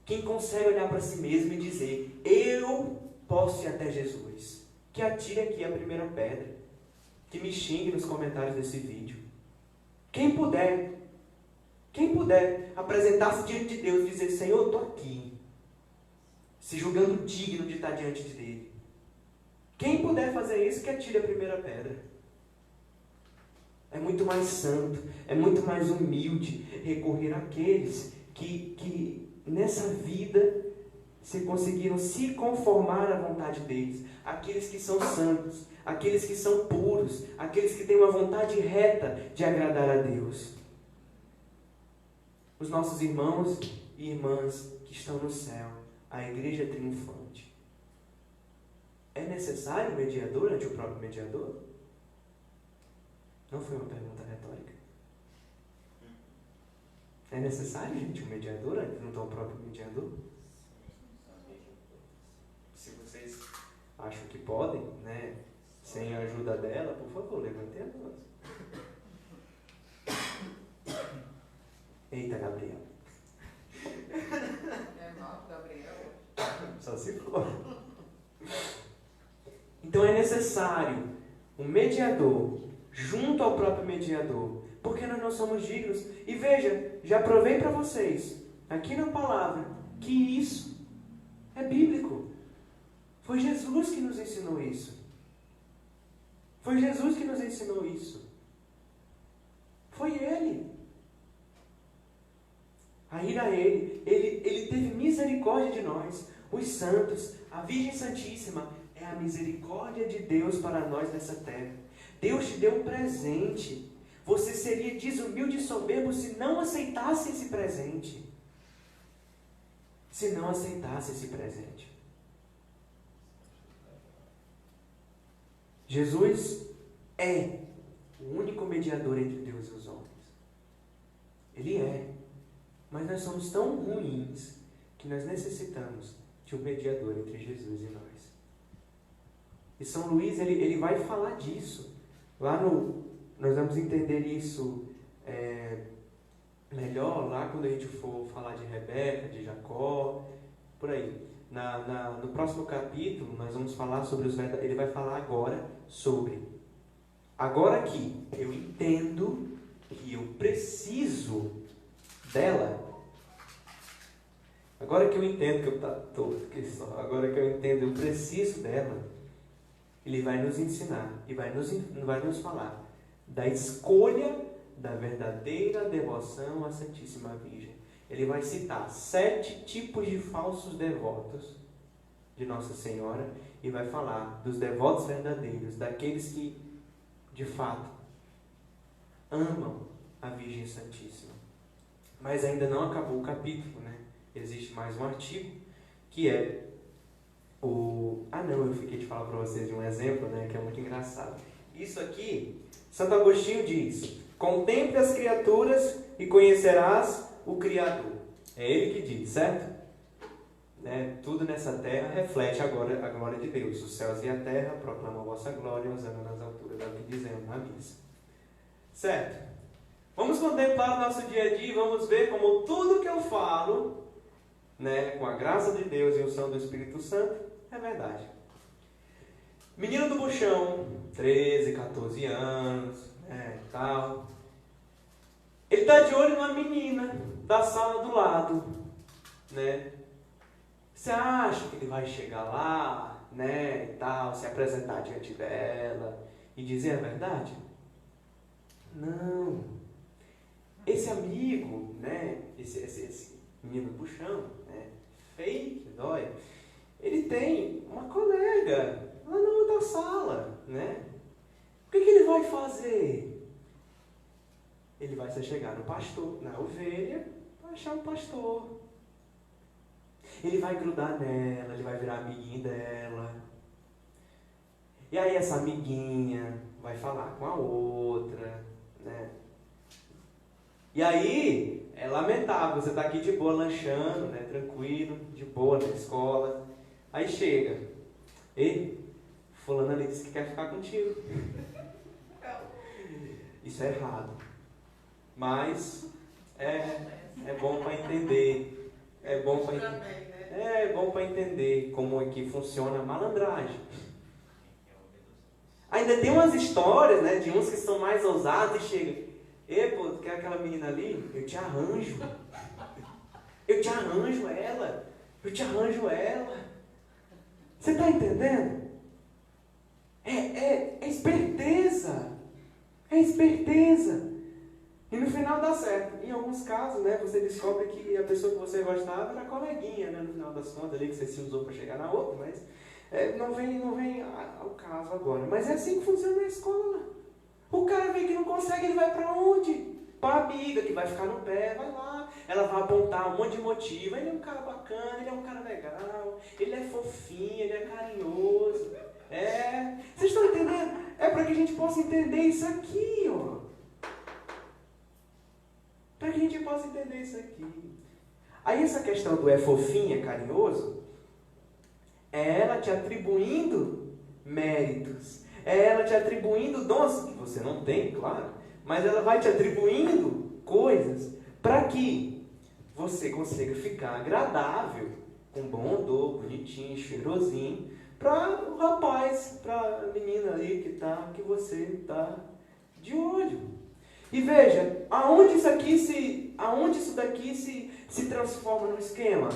Speaker 1: Quem consegue olhar para si mesmo e dizer, eu posso ir até Jesus, que atire aqui a primeira pedra, que me xingue nos comentários desse vídeo. Quem puder apresentar-se diante de Deus e dizer, Senhor, eu estou aqui, se julgando digno de estar diante dele. Quem puder fazer isso, que atire a primeira pedra. É muito mais santo, é muito mais humilde recorrer àqueles que nessa vida se conseguiram se conformar à vontade deles. Aqueles que são santos, aqueles que são puros, aqueles que têm uma vontade reta de agradar a Deus. Os nossos irmãos e irmãs que estão no céu, a igreja triunfante. É necessário um mediador ante o próprio mediador? Não foi uma pergunta retórica. É necessário, gente, um mediador junto ao próprio mediador? Se vocês acham que podem, né, sem a ajuda dela, por favor, levantem a voz. Eita, Gabriel.
Speaker 4: É mal, Gabriel.
Speaker 1: Só se for. Então é necessário um mediador junto ao próprio mediador, porque nós não somos dignos. E veja, já provei para vocês, aqui na palavra, que isso é bíblico. Foi Jesus que nos ensinou isso. Foi Jesus que nos ensinou isso. Foi Ele. A ir a Ele teve misericórdia de nós, os santos, a Virgem Santíssima, é a misericórdia de Deus para nós nessa terra. Deus te deu um presente. Você seria desumilde e soberbo se não aceitasse esse presente. Se não aceitasse esse presente. Jesus é o único mediador entre Deus e os homens. Ele é. Mas nós somos tão ruins que nós necessitamos de um mediador entre Jesus e nós. E São Luís, ele vai falar disso. Nós vamos entender isso melhor lá quando a gente for falar de Rebeca, de Jacó, por aí. No próximo capítulo, nós vamos falar sobre os verdadeiros. Ele vai falar agora sobre. Agora que eu entendo que eu preciso dela. Agora que eu entendo agora que eu entendo eu preciso dela, ele vai nos ensinar e vai nos falar da escolha da verdadeira devoção à Santíssima Virgem. ele vai citar 7 tipos de falsos devotos de Nossa Senhora e vai falar dos devotos verdadeiros, daqueles que, de fato, amam a Virgem Santíssima. Mas ainda não acabou o capítulo, né? Existe mais um artigo, que é o... eu fiquei de falar para vocês de um exemplo, né? Que é muito engraçado. Isso aqui, Santo Agostinho diz: contemple as criaturas e conhecerás o Criador. É ele que diz, certo? Né? Tudo nessa terra reflete agora a glória de Deus. Os céus e a terra proclamam a vossa glória, usando nas alturas, é o que dizemos na missa. Certo? Vamos contemplar o nosso dia a dia e vamos ver como tudo que eu falo, né, com a graça de Deus e a unção do Espírito Santo, é verdade. Menino do buchão, 13, 14 anos, tal. Ele está de olho numa menina da sala do lado, né? Você acha que ele vai chegar lá, né, e tal, se apresentar diante dela e dizer a verdade? Não. Esse amigo, né, esse menino do buchão, né, feio, que dói, ele tem uma colega lá na outra sala, né? O que ele vai fazer? Ele vai se chegar no pastor, na ovelha, vai achar um pastor. Ele vai grudar nela, ele vai virar amiguinho dela. E aí essa amiguinha vai falar com a outra, né? E aí, é lamentável, você está aqui de boa lanchando, né, tranquilo, de boa na escola. Aí chega, fulano ali disse que quer ficar contigo. Isso é errado. Mas é bom para entender. É bom para entender como é que funciona a malandragem. Ainda tem umas histórias, né, de uns que são mais ousados e chegam: tu quer aquela menina ali? Eu te arranjo. Eu te arranjo ela. Você está entendendo? É esperteza. É esperteza. E no final dá certo. Em alguns casos, né, você descobre que a pessoa que você gostava era coleguinha, né, no final das contas, ali, que você se usou para chegar na outra, mas não vem ao caso agora. Mas é assim que funciona na escola. O cara vê que não consegue, ele vai para onde? Para a amiga, que vai ficar no pé, vai lá. Ela vai apontar um monte de motivo. Ele é um cara bacana, ele é um cara legal, ele é fofinho, ele é carinhoso. Vocês estão entendendo? É para que a gente possa entender isso aqui, ó. Para que a gente possa entender isso aqui. Aí essa questão do é fofinho, é carinhoso, é ela te atribuindo méritos. É ela te atribuindo dons, que você não tem, claro, mas ela vai te atribuindo coisas para que você consiga ficar agradável, com bom odor, bonitinho, cheirosinho, para o rapaz, para a menina ali que você está de olho. E veja, aonde isso daqui se transforma no esquema?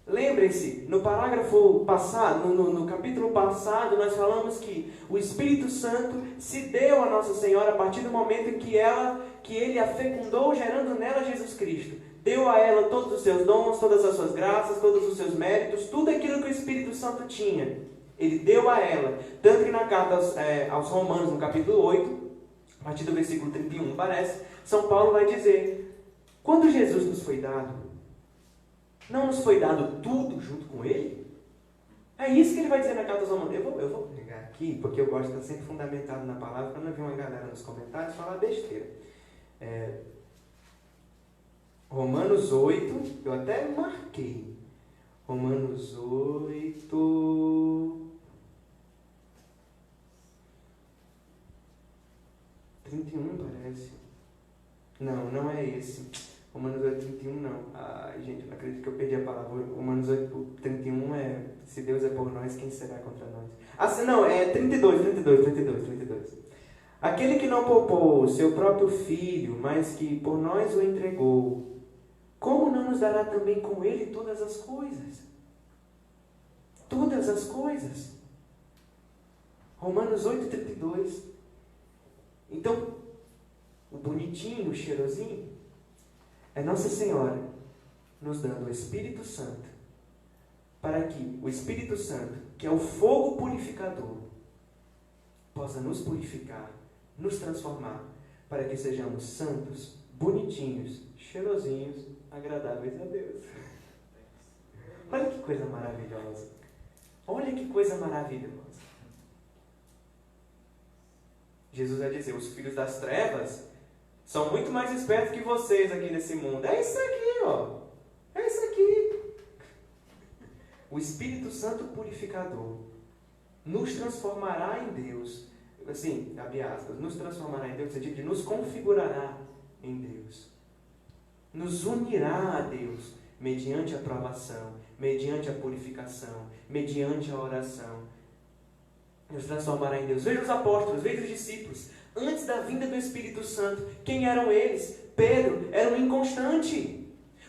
Speaker 1: Lembrem-se, no parágrafo passado, no capítulo passado, nós falamos que o Espírito Santo se deu a Nossa Senhora a partir do momento em que Ele a fecundou, gerando nela Jesus Cristo. Deu a ela todos os seus dons, todas as suas graças, todos os seus méritos, tudo aquilo que o Espírito Santo tinha. Ele deu a ela. Tanto que na carta aos Romanos, no capítulo 8, a partir do versículo 31, parece, São Paulo vai dizer: quando Jesus nos foi dado, não nos foi dado tudo junto com Ele? É isso que ele vai dizer na carta aos Romanos. Eu vou pegar aqui, porque eu gosto de estar sempre fundamentado na palavra, para não vir uma galera nos comentários falar besteira. Romanos 8, eu até marquei. Romanos 8... 31 parece. Não é esse. Romanos 8, 31 não. Ai, gente, não acredito que eu perdi a palavra. Romanos 8, 31 é: se Deus é por nós, quem será contra nós? Não, é 32. Aquele que não poupou seu próprio filho, mas que por nós o entregou, como não nos dará também com ele todas as coisas? Todas as coisas. Romanos 8, 32. Então, o bonitinho, o cheirosinho, É Nossa Senhora nos dando o Espírito Santo, para que o Espírito Santo, que é o fogo purificador, possa nos purificar, nos transformar, para que sejamos santos, bonitinhos, cheirosinhos, agradáveis a Deus. Olha que coisa maravilhosa. Olha que coisa maravilhosa. Jesus vai dizer, os filhos das trevas são muito mais espertos que vocês aqui nesse mundo. É isso aqui, ó. É isso aqui. O Espírito Santo purificador nos transformará em Deus. Assim, abre aspas, nos transformará em Deus, no sentido de nos configurará em Deus. Nos unirá a Deus, mediante a provação, mediante a purificação, mediante a oração. Nos transformará em Deus. Veja os apóstolos, veja os discípulos. Antes da vinda do Espírito Santo, quem eram eles? Pedro era um inconstante.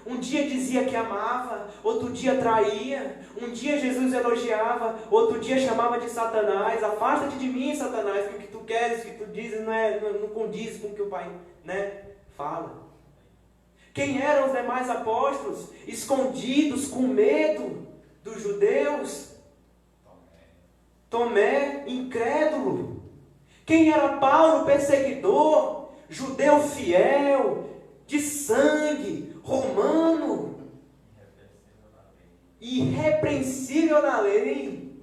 Speaker 1: Um dia dizia que amava, outro dia traía. Um dia Jesus elogiava, outro dia chamava de Satanás. Afasta-te de mim, Satanás, que o que tu queres, o que tu dizes não condiz com o que o Pai fala. Quem eram os demais apóstolos? Escondidos, com medo dos judeus. Tomé, incrédulo. Quem era Paulo, perseguidor, judeu fiel, de sangue, romano, irrepreensível na lei.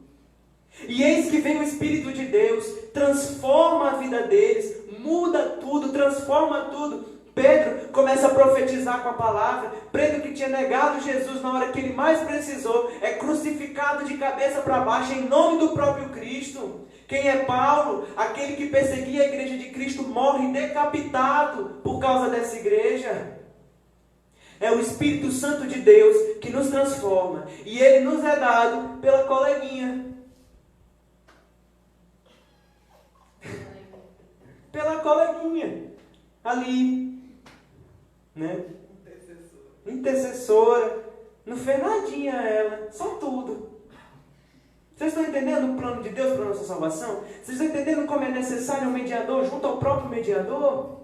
Speaker 1: E eis que vem o Espírito de Deus, transforma a vida deles, muda tudo, transforma tudo. Pedro começa a profetizar com a palavra. Pedro, que tinha negado Jesus na hora que ele mais precisou, é crucificado de cabeça para baixo em nome do próprio Cristo. Quem é Paulo? Aquele que perseguia a igreja de Cristo, morre decapitado por causa dessa igreja. É o Espírito Santo de Deus que nos transforma. E ele nos é dado pela coleguinha. Pela coleguinha. Ali. Né? Intercessora. Não fez nadinha ela. Só tudo. Vocês estão entendendo o plano de Deus para a nossa salvação? Vocês estão entendendo como é necessário um mediador junto ao próprio mediador?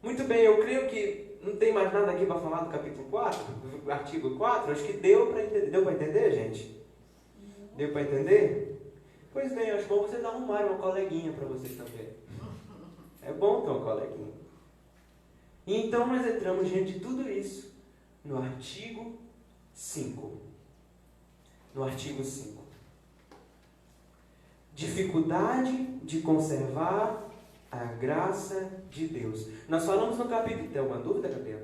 Speaker 1: Muito bem, eu creio que não tem mais nada aqui para falar do capítulo 4, do artigo 4. Acho que deu para entender. Deu para entender, gente? Deu para entender? Pois bem, acho bom vocês arrumarem uma coleguinha para vocês também. É bom ter uma coleguinha. E então nós entramos diante de tudo isso no artigo 5. No artigo 5. Dificuldade de conservar a graça de Deus. Nós falamos no capítulo... Tem alguma dúvida, Gabriel?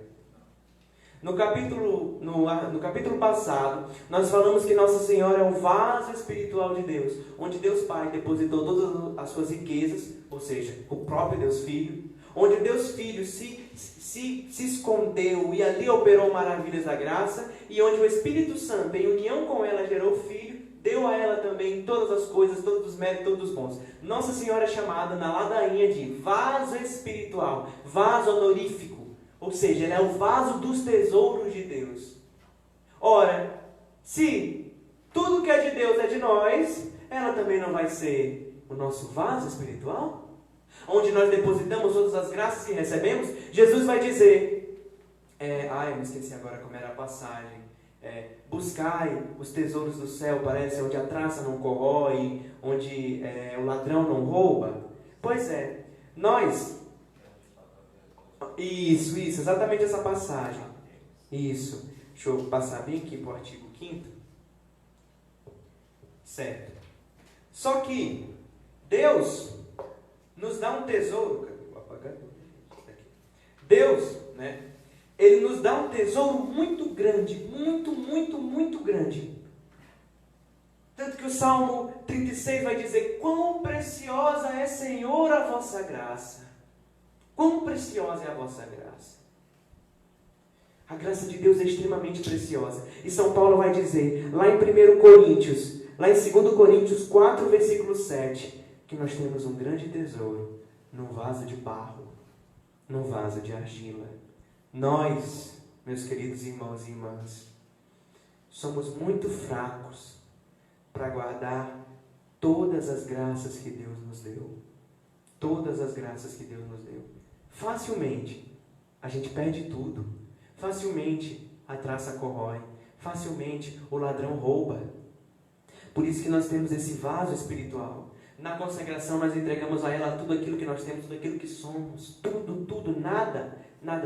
Speaker 1: No capítulo passado, nós falamos que Nossa Senhora é o vaso espiritual de Deus, onde Deus Pai depositou todas as suas riquezas, ou seja, o próprio Deus Filho, onde Deus Filho se escondeu e ali operou maravilhas da graça, e onde o Espírito Santo, em união com ela, gerou o Filho, deu a ela também todas as coisas, todos os méritos, todos os bons. Nossa Senhora é chamada na ladainha de vaso espiritual, vaso honorífico, ou seja, ela é o vaso dos tesouros de Deus. Ora, se tudo que é de Deus é de nós, ela também não vai ser o nosso vaso espiritual? Onde nós depositamos todas as graças que recebemos? Jesus vai dizer, eu me esqueci agora como era a passagem, buscai os tesouros do céu, parece, onde a traça não corrói, onde o ladrão não rouba. Pois é, nós... Isso, exatamente essa passagem. Isso. Deixa eu passar bem aqui para o artigo 5º. Certo. Só que Deus nos dá um tesouro. Deus, né? Ele nos dá um tesouro muito grande. Muito grande. Tanto que o Salmo 36 vai dizer: quão preciosa é, Senhor, a vossa graça. Quão preciosa é a vossa graça. A graça de Deus é extremamente preciosa. E São Paulo vai dizer, lá em 1 Coríntios, lá em 2 Coríntios 4, versículo 7, que nós temos um grande tesouro num vaso de barro, num vaso de argila. Nós, meus queridos irmãos e irmãs, somos muito fracos para guardar todas as graças que Deus nos deu. Todas as graças que Deus nos deu. Facilmente, a gente perde tudo. Facilmente a traça corrói, facilmente o ladrão rouba. Por isso que nós temos esse vaso espiritual. Na consagração nós entregamos a ela tudo aquilo que nós temos, tudo aquilo que somos. Tudo, nada.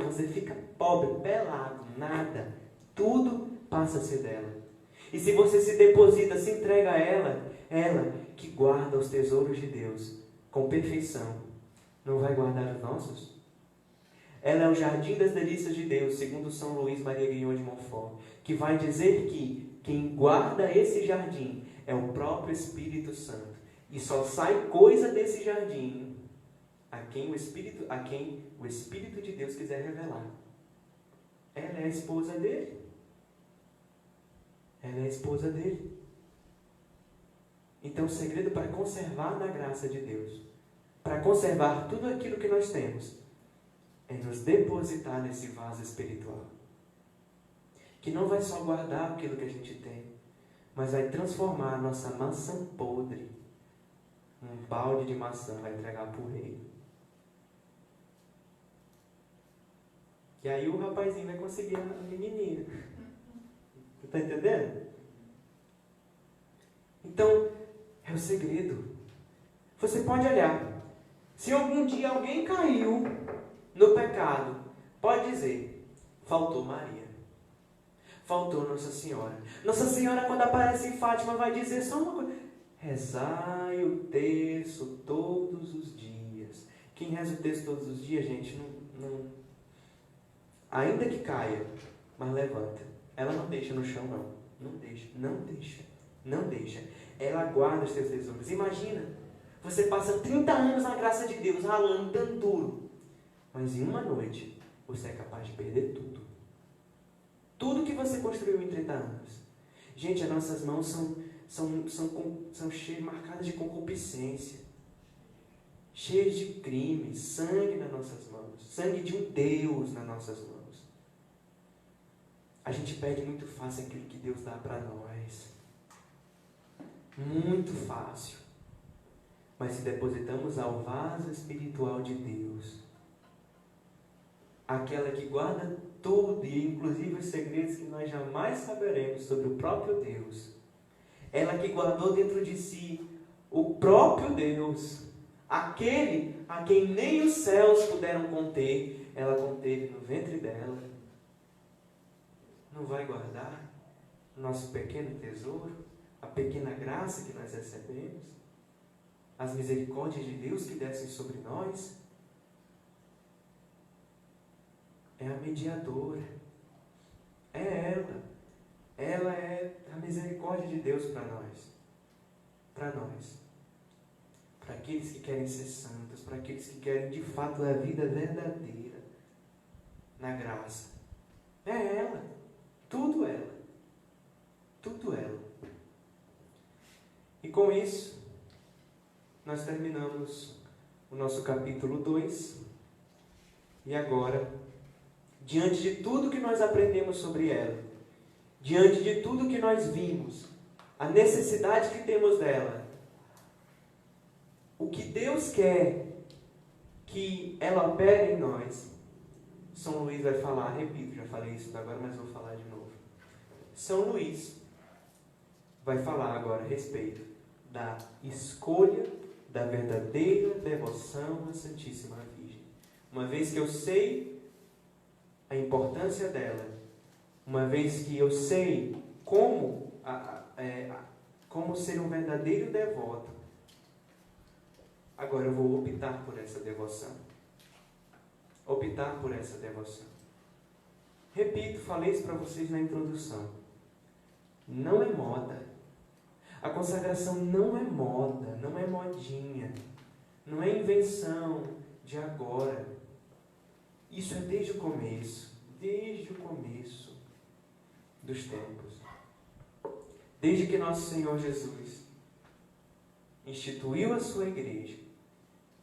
Speaker 1: Você fica pobre, pelado, nada. Tudo passa a ser dela. E se você se deposita, se entrega a ela, ela que guarda os tesouros de Deus com perfeição, não vai guardar os nossos? Ela é o jardim das delícias de Deus, segundo São Luís Maria Guignon de Montfort, que vai dizer que quem guarda esse jardim é o próprio Espírito Santo. E só sai coisa desse jardim a quem o Espírito de Deus quiser revelar. Ela é a esposa dele. Ela é a esposa dele. Então o segredo para conservar na graça de Deus, para conservar tudo aquilo que nós temos, é nos depositar nesse vaso espiritual. Que não vai só guardar aquilo que a gente tem, mas vai transformar a nossa maçã podre num balde de maçã, vai entregar para o rei. E aí o rapazinho vai conseguir a menininha. Você está entendendo? Então, é o segredo. Você pode olhar. Se algum dia alguém caiu no pecado, pode dizer, faltou Maria. Faltou Nossa Senhora. Nossa Senhora, quando aparece em Fátima, vai dizer só uma coisa. Rezai o terço todos os dias. Quem reza o terço todos os dias, gente, não... Ainda que caia, mas levanta. Ela não deixa no chão, não. Não deixa. Ela guarda os teus tesouros. Imagina, você passa 30 anos na graça de Deus, ralando, dando duro. Mas em uma noite, você é capaz de perder tudo. Tudo que você construiu em 30 anos. Gente, as nossas mãos são cheias, marcadas de concupiscência. Cheias de crime, sangue nas nossas mãos. Sangue de um Deus nas nossas mãos. A gente perde muito fácil aquilo que Deus dá para nós. Muito fácil. Mas se depositamos ao vaso espiritual de Deus, aquela que guarda tudo, e inclusive os segredos que nós jamais saberemos sobre o próprio Deus, ela que guardou dentro de si o próprio Deus, aquele a quem nem os céus puderam conter, ela conteve no ventre dela. Não vai guardar o nosso pequeno tesouro, a pequena graça que nós recebemos, as misericórdias de Deus que descem sobre nós? É a mediadora. É ela. Ela é a misericórdia de Deus para nós. Para nós. Para aqueles que querem ser santos, para aqueles que querem de fato a vida verdadeira na graça. É ela. Tudo ela. Tudo ela. E com isso, nós terminamos o nosso capítulo 2. E agora, diante de tudo que nós aprendemos sobre ela, diante de tudo que nós vimos, a necessidade que temos dela, o que Deus quer que ela opere em nós, São Luís vai falar, repito, já falei isso agora, mas vou falar de novo. São Luís vai falar agora a respeito da escolha da verdadeira devoção à Santíssima Virgem. Uma vez que eu sei a importância dela, uma vez que eu sei como ser um verdadeiro devoto, agora eu vou optar por essa devoção. Optar por essa devoção. Repito, falei isso para vocês na introdução. Não é moda. A consagração não é moda, não é modinha. Não é invenção de agora. Isso é desde o começo dos tempos. Desde que nosso Senhor Jesus instituiu a sua igreja,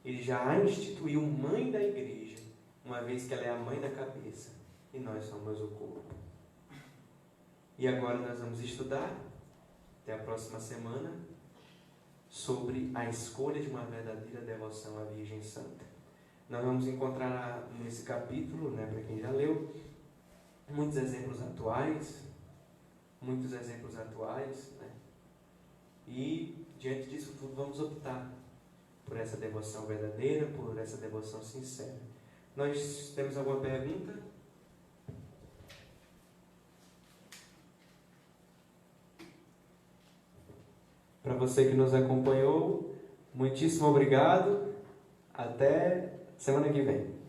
Speaker 1: Ele já a instituiu mãe da igreja, uma vez que ela é a mãe da cabeça e nós somos o corpo. E agora nós vamos estudar, até a próxima semana, sobre a escolha de uma verdadeira devoção à Virgem Santa. Nós vamos encontrar nesse capítulo, né, para quem já leu, muitos exemplos atuais, né? E diante disso tudo vamos optar por essa devoção verdadeira, por essa devoção sincera. Nós temos alguma pergunta? Para você que nos acompanhou, muitíssimo obrigado. Até semana que vem.